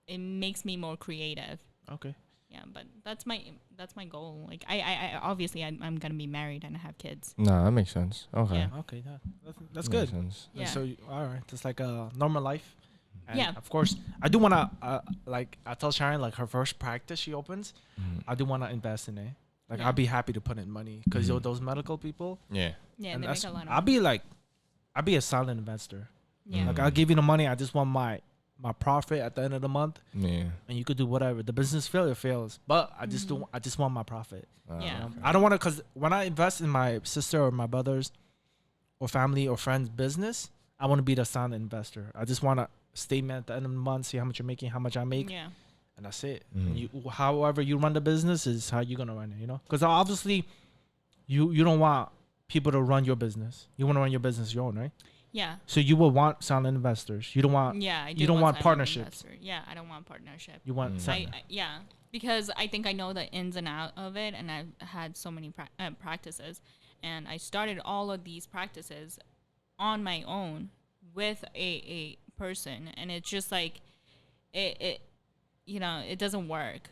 it makes me more creative. Okay. Yeah, but that's my goal. Like I obviously I'm gonna be married and have kids. No, that makes sense. Okay. Yeah. Okay, that's Makes good. sense. Yeah. So, all right, it's like a normal life. And Yeah. Of course, I do want to, like, I tell Sharon, like, her first practice she opens, I do want to invest in it. Like, Yeah. I'll be happy to put in money. Because, Mhm. those medical people, Yeah. Yeah, and they make a lot of I'll be like, I'll be a silent investor. yeah. Like, I'll give you the money. I just want my profit at the end of the month. Yeah. And you could do whatever. The business fails, it fails. But I just do. I just want my profit. Yeah. I don't want to, because when I invest in my sister or my brothers or family or friends' business, I want to be the silent investor. I just want a statement at the end of the month, see how much you're making, how much I make, Yeah. and that's it. Mhm. And you, however you run the business is how you're gonna run it. Because obviously, you don't want people to run your business. You want to run your business your own, right? Yeah. So you will want silent investors. You don't want. Yeah, I do you don't want silent partnerships. investor. Yeah, I don't want partnership. You want. Mm. silent. Yeah, because I think I know the ins and out of it, and I've had so many practices, and I started all of these practices on my own with a person, and it's just like it it doesn't work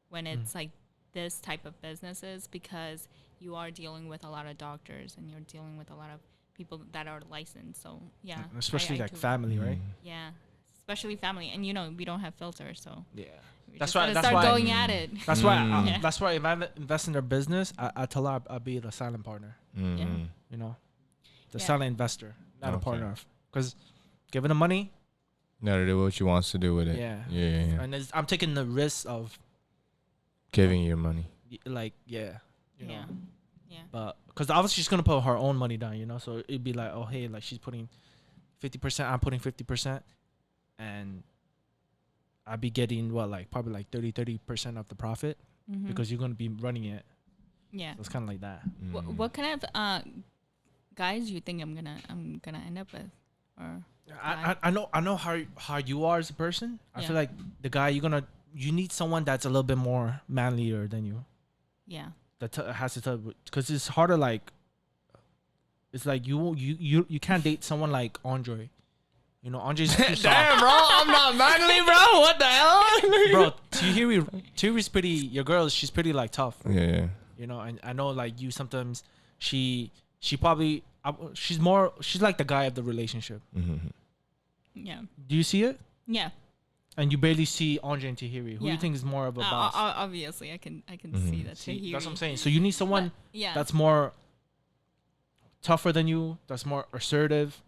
when it's like this type of businesses, because you are dealing with a lot of doctors and you're dealing with a lot of people that are licensed. So yeah, Especially I like do- family, right? Yeah, especially family, and we don't have filters, so Yeah. we That's just why- gotta that's start why- going at it. That's why. Yeah. That's why if I invest in their business, I tell her I'll be the silent partner. Mhm. You know, the Yeah. silent investor, not a Okay. partner. Because giving the money, Gotta do what you wants to do with it. yeah, Yeah. and I'm taking the risk of Giving your money. like, yeah, you Yeah, know. yeah, But because obviously she's gonna put her own money down, so it'd be like, oh hey, like she's putting 50%, I'm putting 50%, and I'd be getting probably like 30% of the profit Mhm. because you're gonna be running it. yeah. So it's kind of like that. Mm. What kind of guys you think I'm gonna end up with, or I know how you are as a person. I Yeah. feel like the guy you need someone that's a little bit more manlier than you. yeah, That has to tell, because it's harder. Like, it's like you can't date someone like Andre. Andre's too soft. Damn, bro, I'm not manly, bro. What the hell? Bro, Tihiri's pretty. Your girl, she's pretty like tough. Yeah. And I know like you sometimes. She probably she's like the guy of the relationship. Mm-hmm. yeah, Do you see it? yeah. And you barely see Andre and Tahiri. Who do Yeah. you think is more of a boss? Obviously, I can see that. See, Tahiri. that's what I'm saying. So you need someone Yeah, that's more tougher than you, that's more assertive,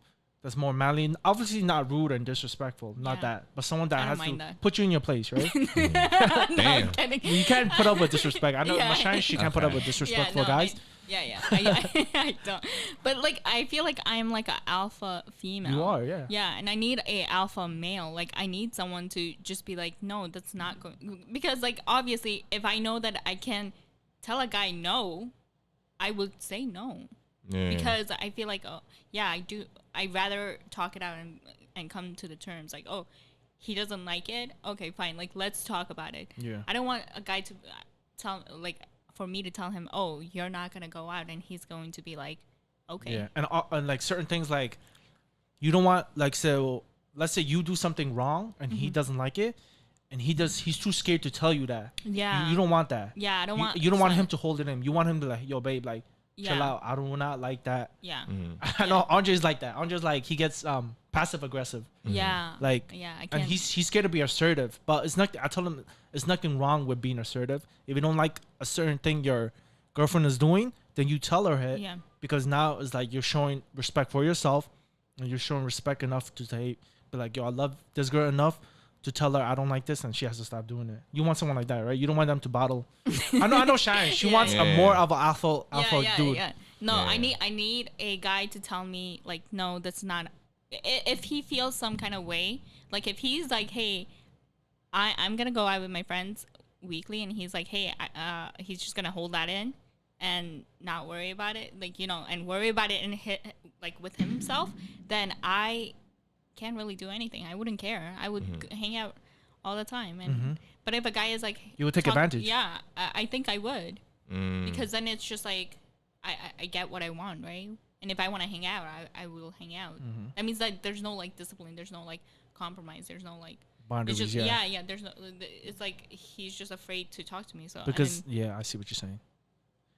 that's more manly. Obviously not rude and disrespectful, not Yeah. that, but someone that I don't has to mind that. put you in your place, right? no, I'm Damn. kidding. You can't put up with disrespect. I know Yeah. Mashine, she can't put up Okay. with disrespectful no, guys. I don't. But like, I feel like I'm like an alpha female. You are, yeah. Yeah, and I need a alpha male. Like, I need someone to just be like, no, that's not going. Because like, obviously, if I know that I can tell a guy no, I would say no. Yeah. Because I feel like, oh yeah, I do. I rather talk it out and come to the terms. Like, oh, he doesn't like it. Okay, fine. Like, let's talk about it. Yeah. I don't want a guy to for me to tell him, oh, you're not gonna go out, and he's going to be like, okay. Yeah. And like certain things, like you don't want, like, so let's say you do something wrong and he doesn't like it, and he's too scared to tell you that. Yeah. You don't want that. Yeah, I don't want. You don't want so- him to hold it in. You want him to like, yo, babe, like, chill Yeah. out. I do not like that. Yeah. I know Andre's like that. Andre's like, he gets passive aggressive. Yeah. Like, Yeah, I and can't. he's scared to be assertive. But it's not. I told him it's nothing wrong with being assertive. If you don't like a certain thing your girlfriend is doing, then you tell her it. Yeah. Because now it's like you're showing respect for yourself, and you're showing respect enough to say, be like, yo, I love this girl enough to tell her I don't like this, and she has to stop doing it. You want someone like that, right? You don't want them to bottle. I know Sharon. She wants a Yeah. more of an alpha dude. No, Yeah. I need a guy to tell me like, no, that's not. If he feels some kind of way, like if he's like, hey, I'm gonna go out with my friends weekly, and he's like, hey, he's just gonna hold that in and not worry about it, like, you know, and worry about it and hit like with himself, then I can't really do anything. I wouldn't care. I would hang out all the time. And but if a guy is like, You would take advantage. Yeah, I think I would, Mm. because then it's just like I get what I want, right? And if I want to hang out, I will hang out. That means that there's no like discipline. There's no like compromise. There's no like. Boundaries, It's just, yeah. There's no. It's like he's just afraid to talk to me. So Because and yeah, I see what you're saying.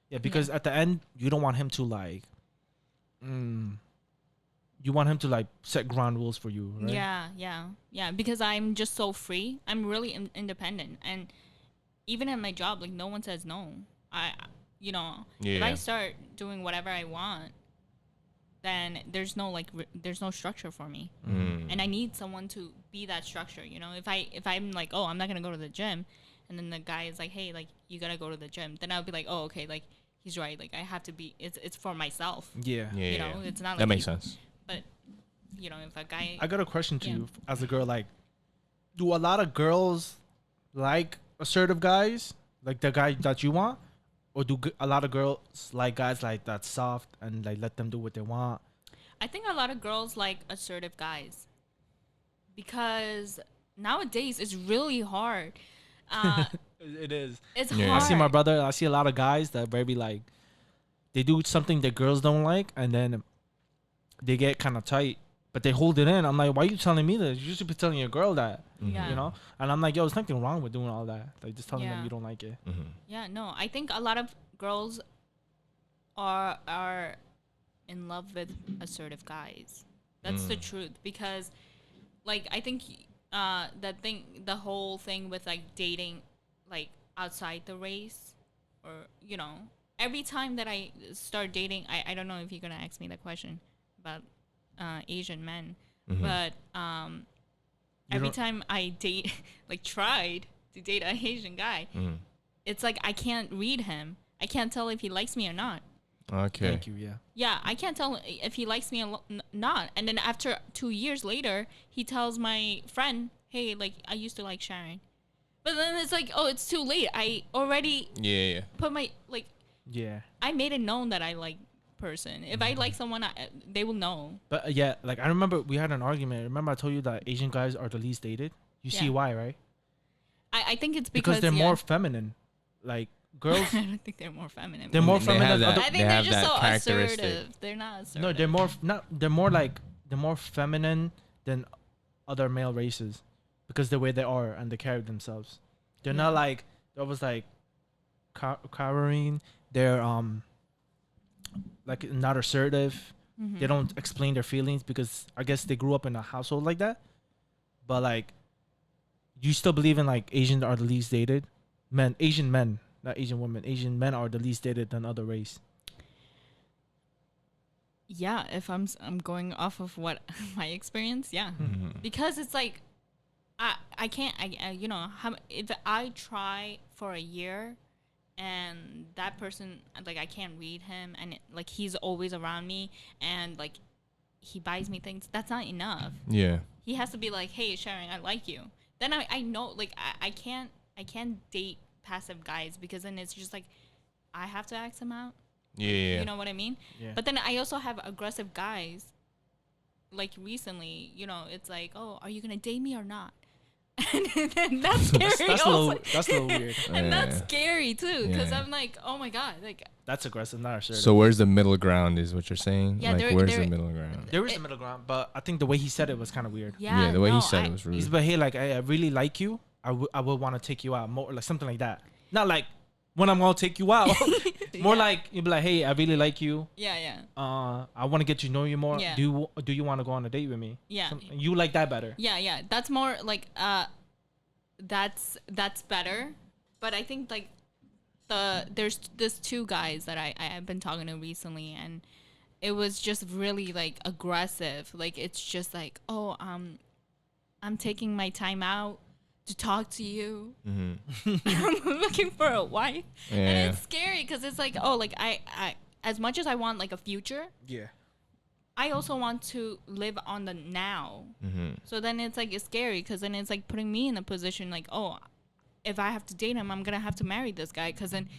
Yeah, because at the end you don't want him to like. You want him to like set ground rules for you, right? yeah. Because I'm just so free. I'm really independent, and even at my job, like no one says no. You know, if I Yeah. start doing whatever I want, then there's no like there's no structure for me. And I need someone to be that structure. You know, if I'm like, oh, I'm not gonna go to the gym, and then the guy is like, hey, like you gotta go to the gym, then I'll be like, oh, okay, like he's right. Like I have to be. It's for myself. Yeah. Yeah. You know, it's not like That makes he- sense. But you know, if a guy, I got a question to Yeah. you as a girl. Like, do a lot of girls like assertive guys, like the guy that you want, or do a lot of girls like guys like that soft and like let them do what they want? I think a lot of girls like assertive guys, because nowadays it's really hard. It is. It's Yeah. hard. I see my brother. I see a lot of guys that very like they do something that girls don't like, and then they get kind of tight, but they hold it in. I'm like, why are you telling me this? You should be telling your girl that, Yeah. you know. And I'm like, yo, there's nothing wrong with doing all that. Like just telling them Yeah. you don't like it. Yeah, no, I think a lot of girls are in love with assertive guys. That's the truth, because like I think the whole thing with like dating like outside the race, or you know, every time that I start dating, I don't know if you're gonna ask me that question about Asian men, but every don't- time I date like tried to date a Asian guy, it's like I can't read him. I can't tell if he likes me or not. Okay. Thank you. Yeah. Yeah, I can't tell if he likes me or not. And then after 2 years later, he tells my friend, "Hey, like I used to like Sharon," but then it's like, oh, it's too late. I already Yeah. put my like. Yeah. I made it known that I like person. If I like someone, they will know. But yeah, like I remember we had an argument. Remember I told you that Asian guys are the least dated. You see Yeah. why, right? I think it's Because because they're yeah. more feminine. Like girls, I don't think they're more feminine. they're more They feminine. have than that- other- I they think they're have just that so characteristic. assertive. They're not assertive. no, they're more not. They're more like they're more feminine than other male races because the way they are and they carry themselves. They're not Yeah. like that was like cowering. They're like not assertive. Mm-hmm. They don't explain their feelings because I guess they grew up in a household like that. But like, you still believe in like Asian are the least dated men, Asian men, not Asian women. Asian men are the least dated than other race. Yeah, if I'm going off of what my experience, yeah, because it's like I can't you know if I try for a year and that person like I can't read him and like he's always around me and like he buys me things, that's not enough. Yeah. He has to be like, hey Sharon, I like you. Then I know like I can't date passive guys because then it's just like I have to ask him out. Yeah. You know what I mean? Yeah. But then I also have aggressive guys. Like recently, you know, it's like, oh, are you gonna date me or not? And then that's scary. That's a also. little. That's a little weird. And that's Yeah. scary too, because Yeah. I'm like, oh my god, like That's aggressive, not assertive. So where's the middle ground? Is what you're saying? Yeah, like there- where's there- the middle ground? there is a middle ground, but I think the way he said it was kind of weird. yeah, the way no, he said I- it was He's rude. but hey, like I really like you. I would want to take you out more, like something like that. Not like when I'm gonna take you out. More Yeah. like you'd be like, hey, I really like you. Yeah. I want to get to know you more. Yeah. Do you want to go on a date with me? Yeah. You like that better. Yeah. That's more like that's better. But I think like there's this two guys that I've been talking to recently, and it was just really like aggressive. Like it's just like, oh I'm taking my time out to talk to you. Mm-hmm. I'm looking for a wife. Yeah. And it's scary because it's like, oh, like I, as much as I want like a future, Yeah. I also want to live on the now. Mm-hmm. So then it's like, it's scary because then it's like putting me in a position like, oh, if I have to date him, I'm going to have to marry this guy because then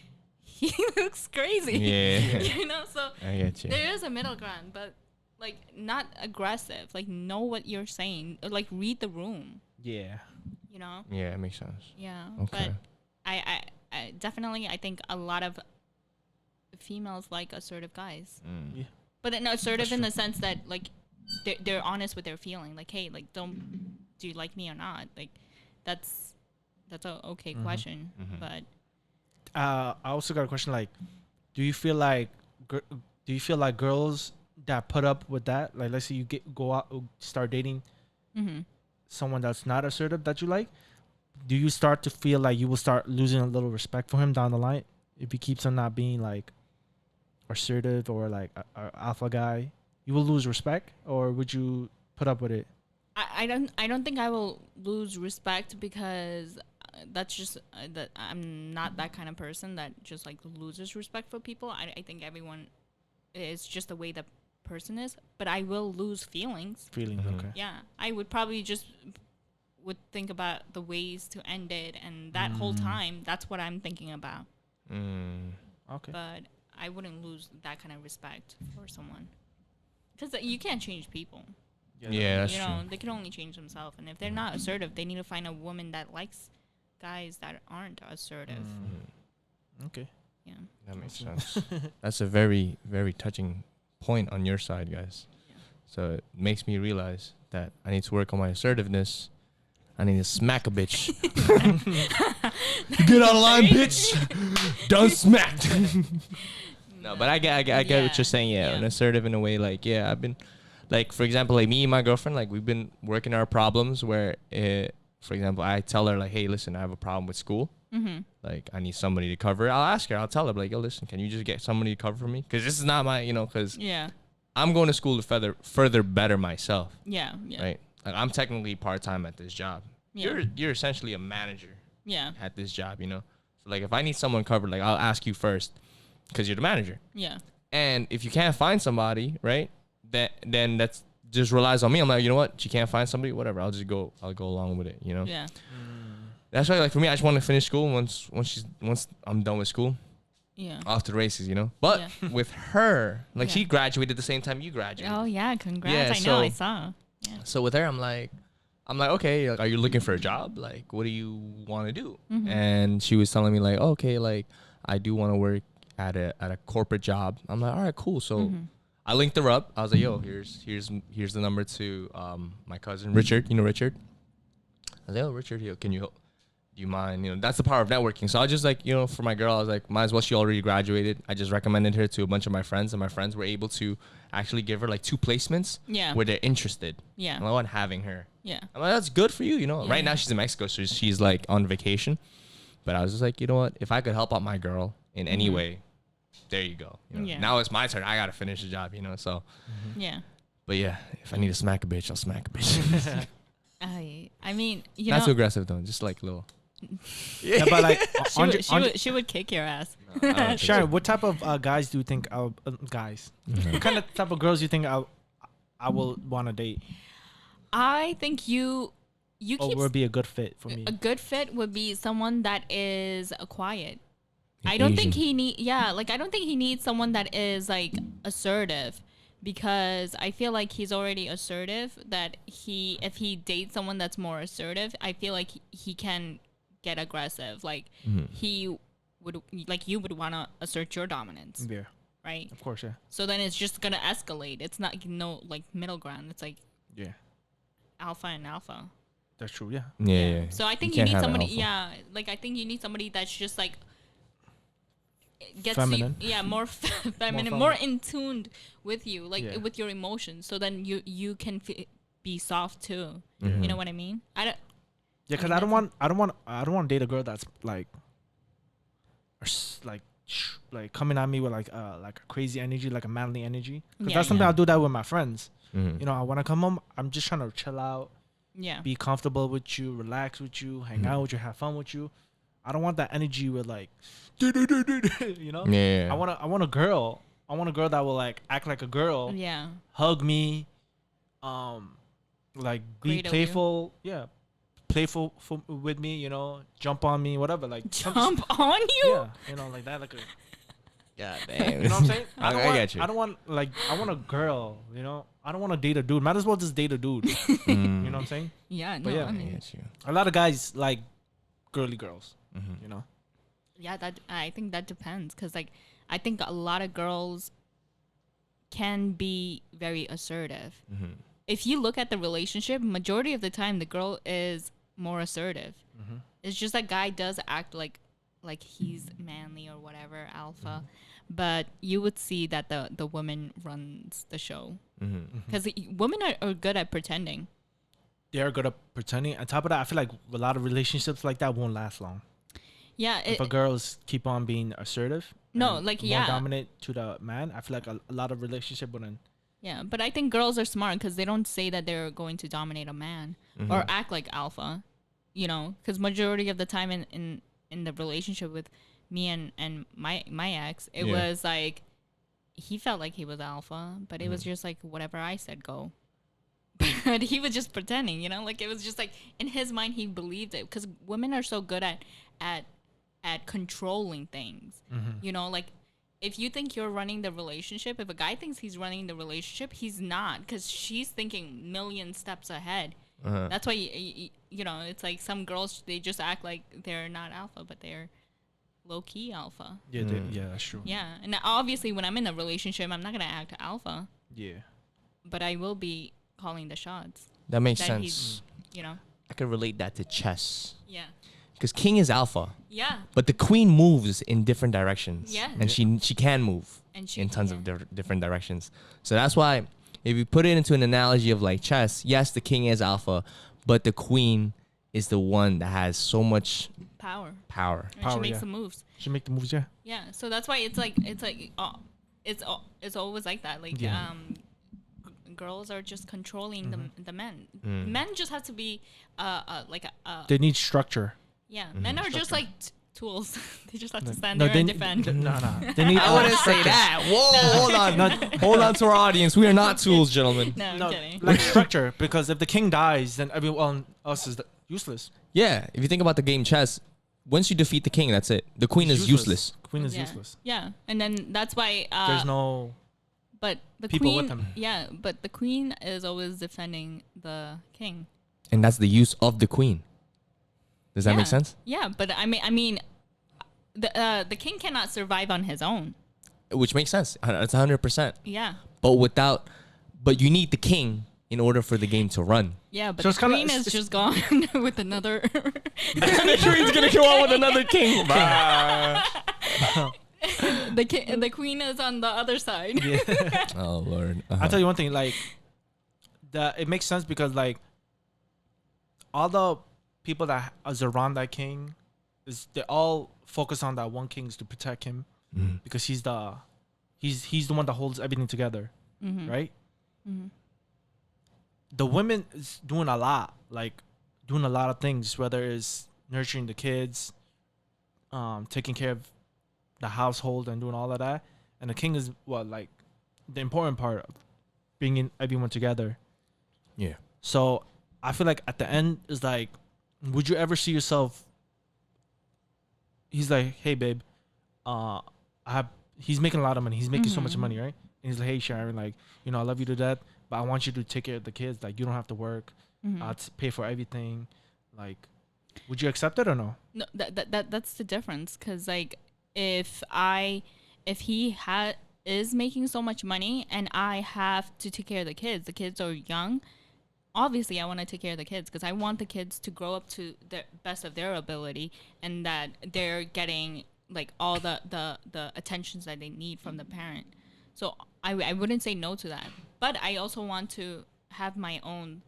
he looks crazy. Yeah. You know, so I get you. there is a middle ground, but like not aggressive. Like know what you're saying. Like read the room, Yeah. you know? Yeah, it makes sense. Yeah. Okay. But I definitely, I think a lot of females like assertive guys. Mm. Yeah. But then assertive That's in true. the sense that like they're honest with their feeling. Like, hey, like do you like me or not? Like that's a okay question. Mhm. But I also got a question. Like, do you feel like girls that put up with that, like, let's say you go out, start dating mm-hmm. someone that's not assertive that you like, do you start to feel like you will start losing a little respect for him down the line if he keeps on not being like assertive or like a alpha guy? You will lose respect, or would you put up with it? I don't think I will lose respect because that's just that I'm not that kind of person that just like loses respect for people. I think everyone is just the way the person is, but I will lose feelings. Feelings, Mhm. okay. Yeah, I would probably just would think about the ways to end it, and that whole time that's what I'm thinking about. Mm. Okay. But I wouldn't lose that kind of respect for someone because you can't change people. Yeah, that's you true. know, they can only change themselves, and if they're not assertive, they need to find a woman that likes guys that aren't assertive. Okay. Yeah. That makes sense. That's a very, very touching point on your side, guys. Yeah. So it makes me realize that I need to work on my assertiveness. I need to smack a bitch. Get out of line, bitch. Done smacked. No, but I get what you're saying. Yeah, and assertive in a way, like, yeah, I've been, like, for example, like me and my girlfriend, like, we've been working our problems where, for example, I tell her, like, hey, listen, I have a problem with school. Mm-hmm. Like, I need somebody to cover it. I'll ask her. I'll tell her, like, yo, listen, can you just get somebody to cover for me? Because this is not my, because Yeah. I'm going to school to further better myself, Yeah. Yeah. right? Like, I'm technically part-time at this job. Yeah. You're essentially a manager Yeah. at this job, So, like, if I need someone covered, like, I'll ask you first because you're the manager. Yeah. And if you can't find somebody, right, then that's just relies on me. I'm like, you know what? She can't find somebody, whatever. I'll go along with it, Yeah. That's why, like, for me, I just want to finish school. Once I'm done with school, Yeah. off to the races, But Yeah. with her, like, Yeah. she graduated the same time you graduated. Oh yeah, congrats! Yeah, I know, I so- saw. Yeah. So with her, I'm like, okay, like, are you looking for a job? Like, what do you want to do? Mhm. And she was telling me, like, okay, like, I do want to work at a corporate job. I'm like, all right, cool. So Mhm. I linked her up. I was like, yo, here's the number to my cousin Richard. You know Richard? I was like, oh, Richard, can you do you mind? That's the power of networking. So I just, like, for my girl, I was like, might as well, she already graduated. I just recommended her to a bunch of my friends, and my friends were able to actually give her like 2 placements Yeah. where they're interested. Yeah. I'm like, having her. Yeah. I'm like, that's good for you, Yeah. Right now she's in Mexico, so she's like on vacation. But I was just like, you know what? If I could help out my girl in any way, there you go. Yeah. Now it's my turn. I gotta finish the job, So, Yeah. but yeah, if I need to smack a bitch, I'll smack a bitch. I mean, Not too aggressive though, just like little. Yeah, but like, she would kick your ass. I don't think Sharon, so. what type of guys do you think guys? Mhm. What kind of type of girls do you think I will want to date, I think you or keep would be a good fit for me? a good fit would be someone that is quiet. I Asian. don't think I don't think he needs someone that is like assertive, because I feel like he's already assertive. That if he dates someone that's more assertive, I feel like he can get aggressive. Like Mhm. he would, like, you would want to assert your dominance, Yeah, right? of course, yeah, So then it's just gonna escalate. It's not like middle ground. It's like yeah, alpha and alpha. that's true. Yeah, Yeah. So I think You you can't need have somebody. alpha. Yeah, like I think you need somebody that's just like gets Feminine. you. Yeah, more feminine, More more in tuned with you, like Yeah. with your emotions. So then you can be soft too. Mhm. You know what I mean? I don't. yeah. Because mean, I don't want to date a girl that's like, like coming at me with like a crazy energy, like a manly energy. Because Yeah, that's something yeah. I'll do that with my friends. Mhm. I want to come home. I'm just trying to chill out. Yeah. be comfortable with you, relax with you, hang out with you, have fun with you. I don't want that energy with like, you know. Yeah. I want a girl. I want a girl that will like act like a girl, Yeah. hug me, like be Cradle you. playful. Yeah, playful with me. You know, jump on me, whatever. Like Jump on you? Yeah, you know, like that. Like a, God damn. you know what I'm saying? I don't want, get you. I don't want like I want a girl. You know, I don't want to date a dude. Might as well just date a dude. Mm. You know what I'm saying? Yeah. No. But yeah. I I mean, get you. A lot of guys like girly girls. Mhm. You know. yeah. That I think that depends, because like I think a lot of girls can be very assertive. Mhm. If you look at the relationship, majority of the time the girl is more assertive. Mhm. It's just that guy does act like he's manly or whatever, alpha, but you would see that the woman runs the show, Mhm. because women are good at pretending. They're good at pretending. On top of that, I feel like a lot of relationships like that won't last long. Yeah. If a girls keep on being assertive, No, and like, more yeah. dominant to the man, I feel like a lot of relationship wouldn't. Yeah, but I think girls are smart because they don't say that they're going to dominate a man or act like alpha, you know, because majority of the time in the relationship with me and my ex, it Yeah. was like he felt like he was alpha, but it was just like whatever I said go. But he was just pretending, you know, like it was just like in his mind he believed it, because women are so good at controlling things, you know, like if you think you're running the relationship, if a guy thinks he's running the relationship, he's not, because she's thinking million steps ahead. That's why you know, it's like some girls, they just act like they're not alpha, but they're low key alpha. Yeah, yeah, that's true. Yeah, and obviously when I'm in a relationship, I'm not gonna act alpha, Yeah. but I will be calling the shots. That makes That sense. he's, you know, I can relate that to chess. yeah, Because king is alpha, yeah, but the queen moves in different directions. Yeah. And she can move and she in tons yeah. of different directions. So that's why if you put it into an analogy of like chess, yes, the king is alpha, but the queen is the one that has so much power. power. And Power, she makes yeah. the moves. She make the moves, yeah. Yeah, so that's why it's like it's always like that. Like Yeah. girls are just controlling the men. Mm. Men just have to be like a They need structure. yeah. Men are just like tools. They just have to stand No, there they and need- defend. No, they need. I wouldn't say that. Whoa, hold on. Hold on to our audience. We are not tools, gentlemen. No, I'm No, kidding. like structure. Because if the king dies, then everyone else is useless. Yeah, if you think about the game chess, once you defeat the king, that's it. The queen is useless. Queen is yeah. useless. Yeah, and then that's why. There's no. But the people queen, with him. yeah, but the queen is always defending the king. And that's the use of the queen. Does that make Yeah. sense? Yeah, but I mean, the king cannot survive on his own. Which makes sense. It's 100%. Yeah, But you need the king in order for the game to run. yeah, but So the it's kinda- queen is it's- just gone with another. The queen's gonna go on with another king. The queen is on the other side. Yeah. Oh Lord. I'll tell you one thing. Like, it makes sense because like all the people that is around that king they all focus on that one king is to protect him because he's the one that holds everything together, right? The women is doing a lot, like doing a lot of things, whether it's nurturing the kids, taking care of the household and doing all of that, and the king is like the important part of bringing everyone together. Yeah. So I feel like at the end is like, would you ever see yourself? He's like, hey babe, he's making a lot of money. He's making so much money, right? And he's like, hey Sharon, like, you know, I love you to death, but I want you to take care of the kids. Like, you don't have to work. I'll pay for everything. Like, would you accept it or no? No, that's the difference. Cause like if he is making so much money and I have to take care of the kids are young. Obviously, I want to take care of the kids because I want the kids to grow up to the best of their ability and that they're getting like all the attentions that they need from the parent. So I wouldn't say no to that. But I also want to have my own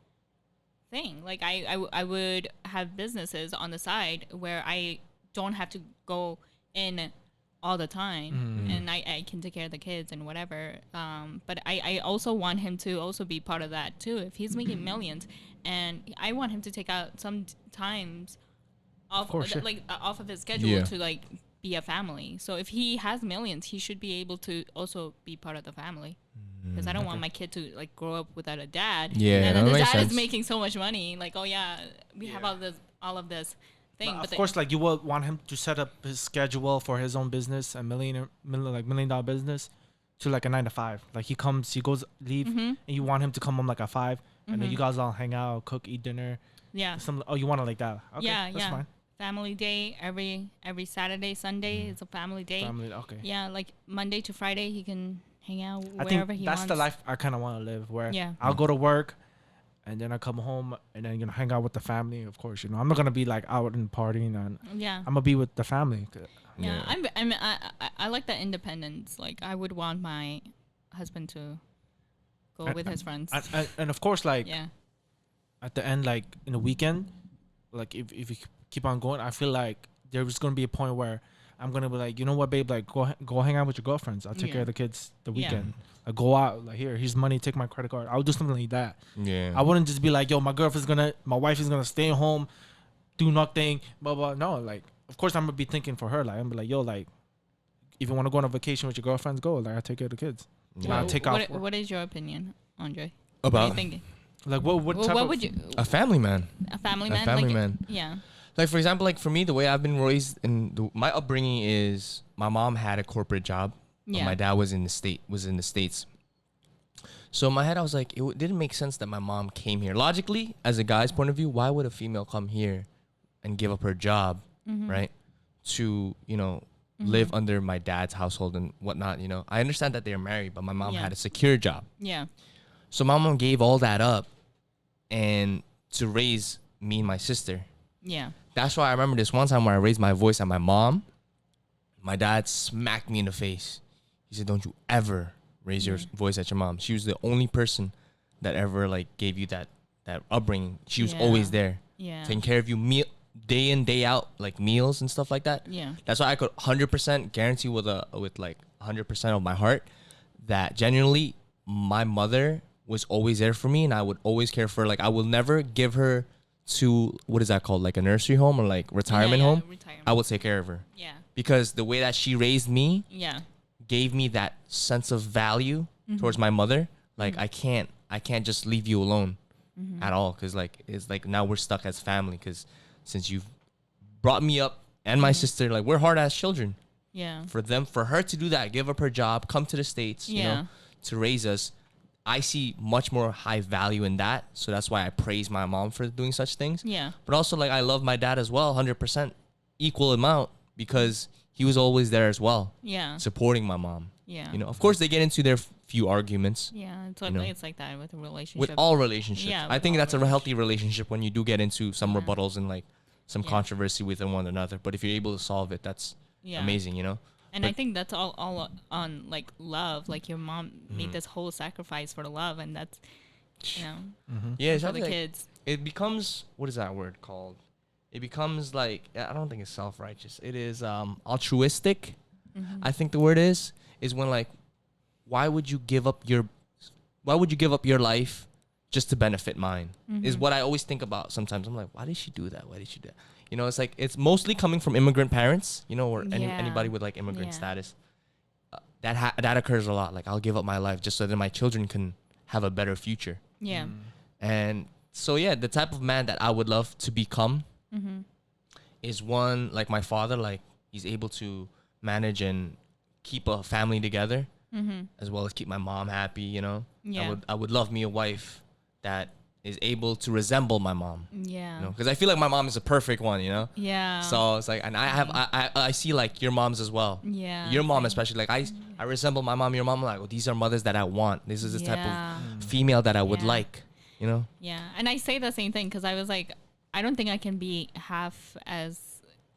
thing. Like I would have businesses on the side where I don't have to go in all the time, and I can take care of the kids and whatever. But I also want him to also be part of that too. If he's making millions, and I want him to take out some times off, course, sure. like off of his schedule Yeah. to like be a family. So if he has millions, he should be able to also be part of the family. Because I don't want my kid to like grow up without a dad. Yeah, and then that the makes dad sense. is making so much money. Like, oh yeah, we have all of this thing. But But of course, like you would want him to set up his schedule for his own business, a $1 million business, to like a 9 to 5. Like he goes, leave, and you want him to come home like at 5, and then you guys all hang out, cook, eat dinner. yeah, You want it like that? Okay, yeah, that's fine. family day every Saturday, Sunday is a family day. Family, okay. Yeah, like Monday to Friday he can hang out I wherever think he that's wants. the life I kind of want to live, where Yeah. I'll go to work, and then I come home, and then hang out with the family. Of course, I'm not gonna be like out and partying, and Yeah. I'm gonna be with the family. Yeah, I like that independence. Like I would want my husband to go And- with his friends. And of course, like Yeah. at the end, like in the weekend, like if you keep on going, I feel like there's gonna be a point where I'm gonna be like, you know what, babe, like go hang out with your girlfriends. I'll take Yeah. care of the kids the Yeah. weekend. Like go out, like here's money, take my credit card. I'll do something like that. Yeah. I wouldn't just be like, yo, my wife is gonna stay home, do nothing, blah blah. No, like of course I'm gonna be thinking for her. Like I'm gonna be like, yo, like if you want to go on a vacation with your girlfriends, go. Like I take care of the kids. Yeah. I'll take what, off. what is your opinion, Andre? About What are you thinking? Like what Well, type what of would you? a family man. A family A man. family like, man. Yeah. Like for example, like for me, the way I've been raised my upbringing is my mom had a corporate job. But Yeah. my dad was in the States. So in my head, I was like, it didn't make sense that my mom came here. Logically, as a guy's point of view, why would a female come here and give up her job, right, to live under my dad's household and whatnot? I understand that they're married, but my mom Yeah. had a secure job. Yeah. So my mom gave all that up and to raise me and my sister. Yeah. That's why I remember this one time where I raised my voice at my mom. My dad smacked me in the face. He said, "Don't you ever raise your voice at your mom." She was the only person that ever like gave you that upbringing. She was Yeah. always there, Yeah. taking care of you day in day out, like meals and stuff like that. Yeah. That's why I could 100% guarantee with like 100% of my heart that genuinely my mother was always there for me, and I would always care for her. Like I will never give her to what is that called, like a nursery home or like retirement yeah, home. Retirement. I will take care of her Yeah. because the way that she raised me Yeah. gave me that sense of value towards my mother. Like I can't just leave you alone at all, because like it's like now we're stuck as family, because since you've brought me up and my sister, like we're hard ass children. Yeah. For her to do that, give up her job, come to the States, Yeah. to raise us, I see much more high value in that. So that's why I praise my mom for doing such things. Yeah. But also, like, I love my dad as well, 100% equal amount, because he was always there as well, Yeah. supporting my mom. Yeah. Of course, they get into their few arguments Yeah. It's you know, it's like that with a relationship. with all relationships. Yeah, I with think all that's a healthy relationship when you do get into some Yeah. rebuttals and like some Yeah. controversy within one another. But if you're able to solve it, that's Yeah. amazing. And I think that's all on like love. Like your mom made this whole sacrifice for the love, and that's Yeah, it's for the like, kids. it becomes, what is that word called? It becomes like, I don't think it's self-righteous. It is altruistic. I think the word is when like, why would you give up your life just to benefit mine? Is what I always think about sometimes. I'm like, why did she do that? Why did she do that? It's like, it's mostly coming from immigrant parents, or Yeah. anybody with like immigrant Yeah. status. That occurs a lot. Like, I'll give up my life just so that my children can have a better future. Yeah. And so, yeah, the type of man that I would love to become is one like my father. Like, he's able to manage and keep a family together, as well as keep my mom happy. Yeah. I would love me a wife that is able to resemble my mom. Yeah. Because I feel like my mom is a perfect one. Yeah. So it's like, and I see like your moms as well. Yeah. Your mom same. especially, like I resemble my mom. Your mom, like, well, these are mothers that I want. This is the type Yeah. of female that I would Yeah. like. Yeah, and I say the same thing because I was like, I don't think I can be half as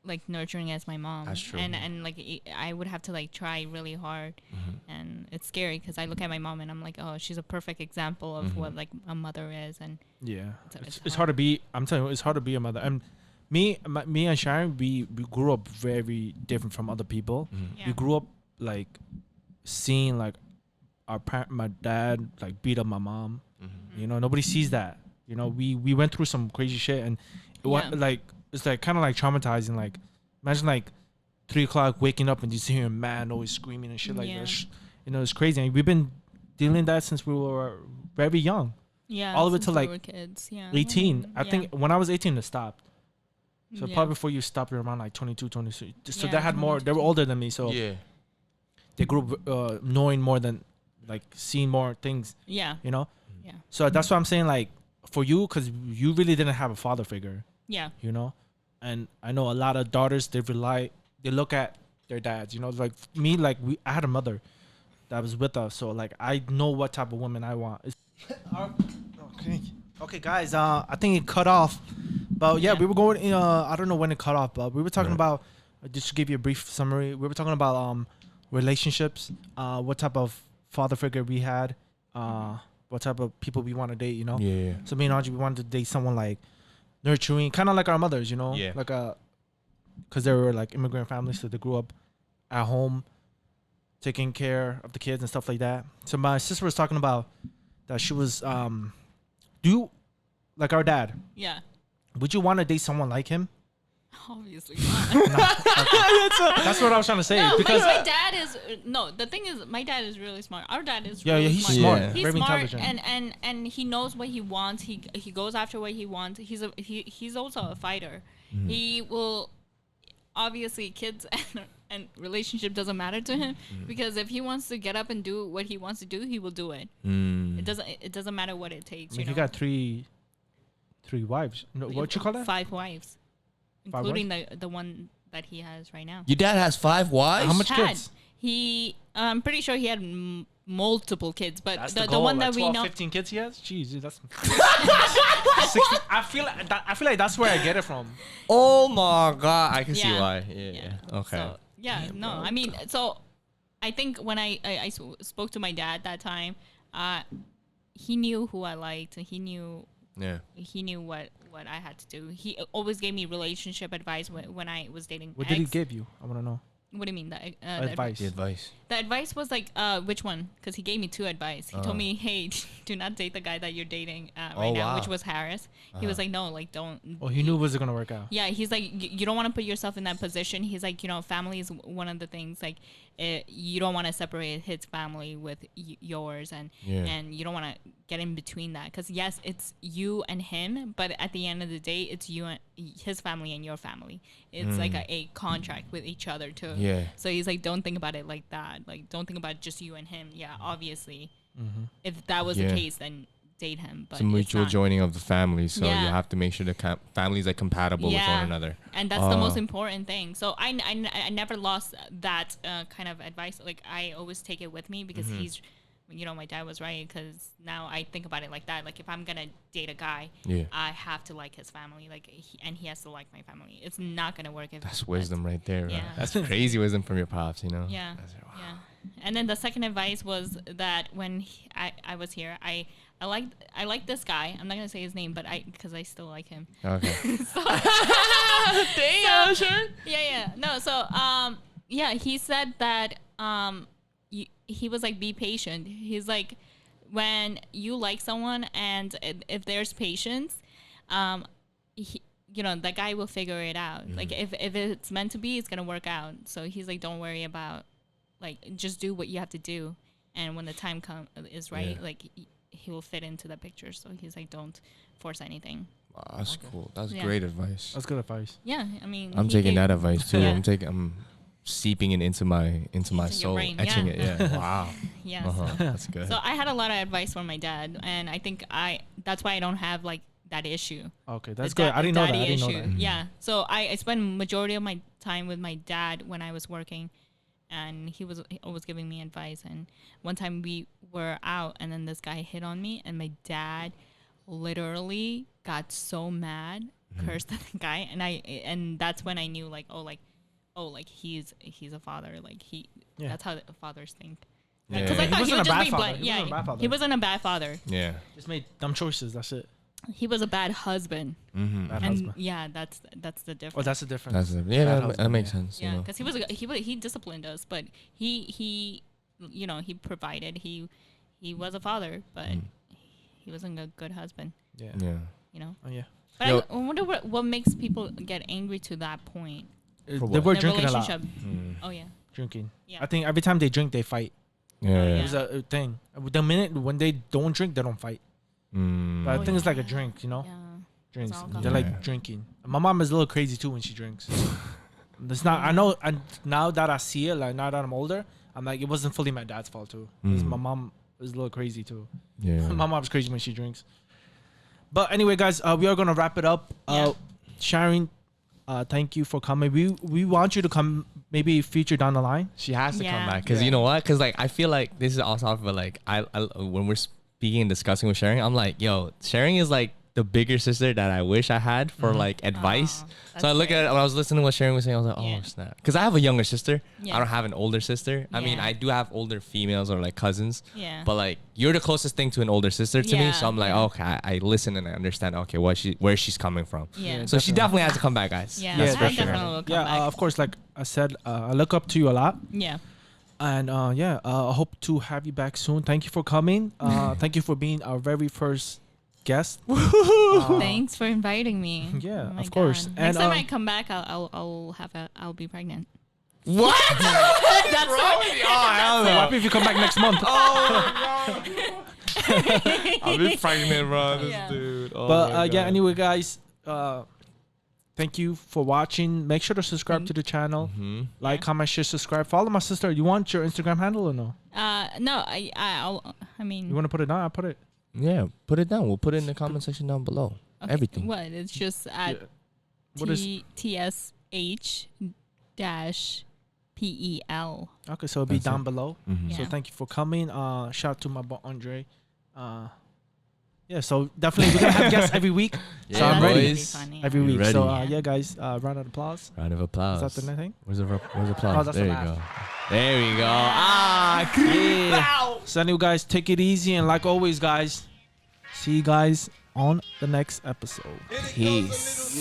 like nurturing as my mom. That's true. And like I would have to like try really hard, and it's scary because I look at my mom and I'm like, oh, she's a perfect example of what like a mother is, and Yeah, It's it's hard to be. I'm telling you, it's hard to be a mother. And me and Sharon, we grew up very different from other people. Yeah. We grew up like seeing like my dad like beat up my mom. You know, nobody sees that. You know, we went through some crazy shit, and like it's like kind of like traumatizing. Like imagine like 3 o'clock waking up and just hearing a man always screaming and shit like that. You know, it's crazy. And we've been dealing that since we were very young. Yeah. all the way since to we like were kids. Yeah. 18. I Yeah. think when I was 18, it stopped. So Yeah. probably before you stopped, you're around like 22, 23. So Yeah, they had more. They were 22. older than me, so Yeah. they grew up knowing more than like seeing more things. Yeah. You know. Yeah. So that's what I'm saying. Like for you, because you really didn't have a father figure. Yeah. You know, and I know a lot of daughters they look at their dads. You know, like me, like I had a mother that was with us, so like I know what type of woman I want. Okay, guys. I think it cut off, but yeah, Yeah. we were going. I don't know when it cut off, but we were talking Right. about. Just to give you a brief summary, we were talking about relationships. What type of father figure we had. What type of people we want to date. You know. Yeah. So me and Audrey, we wanted to date someone like nurturing, kind of like our mothers. You know. Yeah. Like because they were like immigrant families, so they grew up at home, taking care of the kids and stuff like that. So my sister was talking about that she was do you, like our dad, Yeah. would you want to date someone like him? Obviously not. That's what I was trying to say. No, because my dad is no. The thing is, my dad is really smart. Our dad is yeah, really he's smart. smart, Yeah. He's very smart intelligent. and he knows what he wants. He goes after what he wants. He's also a fighter. He will obviously kids and relationship doesn't matter to him because if he wants to get up and do what he wants to do, he will do it. It doesn't matter what it takes. I mean, you he know? got three wives. No, what you call that? 5 wives, Five including the one that he has right now. Your dad has 5 wives? How much Had. kids? I'm pretty sure he had multiple kids, but That's the goal, one like that we 12, know. 15 kids he has. Jeez, dude, that's 60. I feel like that's where I get it from. Oh my god, I can see Yeah. why. Yeah. Okay. So, yeah, no, I mean, so I think when I spoke to my dad that time, he knew who I liked. He knew yeah. what I had to do. He always gave me relationship advice when I was dating. What did he ex. give you? I want to know. What do you mean? The Advice. The advice. The advice was like, which one? Because he gave me 2 advice. He told me, hey, do not date the guy that you're dating right now, wow. which was Harris. He was like, no, like don't. Oh, he knew it wasn't gonna work out. Yeah, he's like, you don't want to put yourself in that position. He's like, family is one of the things. Like, you don't want to separate his family with yours, and you don't want to get in between that. Because yes, it's you and him, but at the end of the day, it's you and his family and your family. It's like a contract with each other too. Yeah. So he's like, don't think about it like that. Like, don't think about just you and him. Yeah, obviously, if that was the case, then date him. But It's a mutual not. joining of the families, so Yeah. you have to make sure the families are compatible with one another. And that's the most important thing. So I never lost that kind of advice. Like, I always take it with me because he's, my dad was right. Because now I think about it like that. Like, if I'm gonna date a guy, I have to like his family. Like, he has to like my family. It's not gonna work if That's wisdom right there. Yeah. Right? That's crazy wisdom from your pops, you know? Yeah. That's- wow. Yeah. And then the second advice was that when I was here, I liked this guy. I'm not gonna say his name, but because I still like him. Okay. Damn, sure. Yeah. No, so he said that he was like, be patient. He's like, when you like someone and if there's patience, that guy will figure it out. Like, if it's meant to be, it's gonna work out. So he's like, don't worry about, like, just do what you have to do, and when the time is right, like, he will fit into the picture. So he's like, don't force anything. Wow, that's cool. That's Yeah. great advice. That's good advice. Yeah, I mean, I'm he taking gave- that advice too. Yeah. I'm seeping it into my your soul, brain, etching yeah. it. Yeah. Wow. Yeah. Uh-huh. That's good. So I had a lot of advice from my dad, and I think that's why I don't have like that issue. Okay, that's The good. I didn't know that. daddy I didn't know issue. that. Yeah. So I spent majority of my time with my dad when I was working, and he was always giving me advice. And one time we were out, and then this guy hit on me, and my dad literally got so mad, cursed at the guy, and that's when I knew like he's a father. Like that's how fathers think. Yeah. Because I He thought he wasn't would a just bad be father. blunt. He wasn't a bad father. He wasn't a bad father. Yeah. Just made dumb choices. That's it. he was a bad husband. Mm-hmm. Bad And husband. yeah, that's the difference. Oh, that's the difference. That's it. Yeah, Bad that husband, makes yeah. sense. You Yeah, know. because he disciplined us, but he you know, he provided. He was a father, but he wasn't a good husband. Yeah. Yeah. You know. Oh, yeah. But Yo- I wonder what makes people get angry to that point. They what? were In a drinking a lot. relationship. Mm. Oh yeah. Drinking. Yeah. I think every time they drink, they fight. Yeah. yeah. It's a thing. The minute when they don't drink, they don't fight. Mm. But I Oh, think it's like a yeah. drink, you know? Yeah. Drinks. alcohol. They're Yeah. like drinking. My mom is a little crazy too when she drinks. It's not. I know. And now that I see it, like now that I'm older, I'm like, it wasn't fully my dad's fault too. 'Cause my mom is a little crazy too. Yeah. My mom's crazy when she drinks. But anyway, guys, we are gonna wrap it up. Yeah. Sharon, thank you for coming. We want you to come maybe feature down the line. She has to come Yeah. back because Yeah. you know what? Because like I feel like this is also off of like I when we're speaking and discussing with Sharing, I'm like, yo, Sharing is like the bigger sister that I wish I had for like advice. Aw, So I that's look at it when I was listening to what Sharing was saying. I was like, oh Yeah. snap, because I have a younger sister. Yeah. I don't have an older sister. I mean, Yeah. I do have older females or like cousins. Yeah. But like you're the closest thing to an older sister to me, Yeah, so I'm like, yeah. okay, I listen and I understand. Okay, where she's coming from. Yeah. So she definitely has to come back, guys. Yeah, Yeah, I definitely. definitely will come Yeah, back. of course. Like I said, I look up to you a lot. Yeah. And I hope to have you back soon. Thank you for coming. Thank you for being our very first guest. Thanks for inviting me. Yeah, Oh my of course. God. And, Next time I come back, I'll be pregnant. What? That's What if you come back next month? I've been pregnant, bro. This Yeah. dude. Oh But my yeah, God. anyway, guys, thank you for watching. Make sure to subscribe to the channel. Like, Yeah. comment, share, subscribe. Follow my sister. You want your Instagram handle or no? No, I mean, You want to put it down? I'll put it. Yeah, put it down. We'll put it in the comment section down below. okay, Everything. What? It's just at Yeah. What is? TSH dash PEL. Okay, so it'll be That's down it. below. Yeah. So thank you for coming. Shout out to my boy Andre. Yeah, so definitely we're gonna have guests every week. Yeah, So I'm ready. boys. Every You week. So ready? yeah, guys, round of applause. Round of applause. Is that the next thing? Where's the applause? Oh, that's there the you laugh. go. There we go. Ah, Yeah. So anyway, guys, take it easy, and like always, guys, see you guys on the next episode. Peace.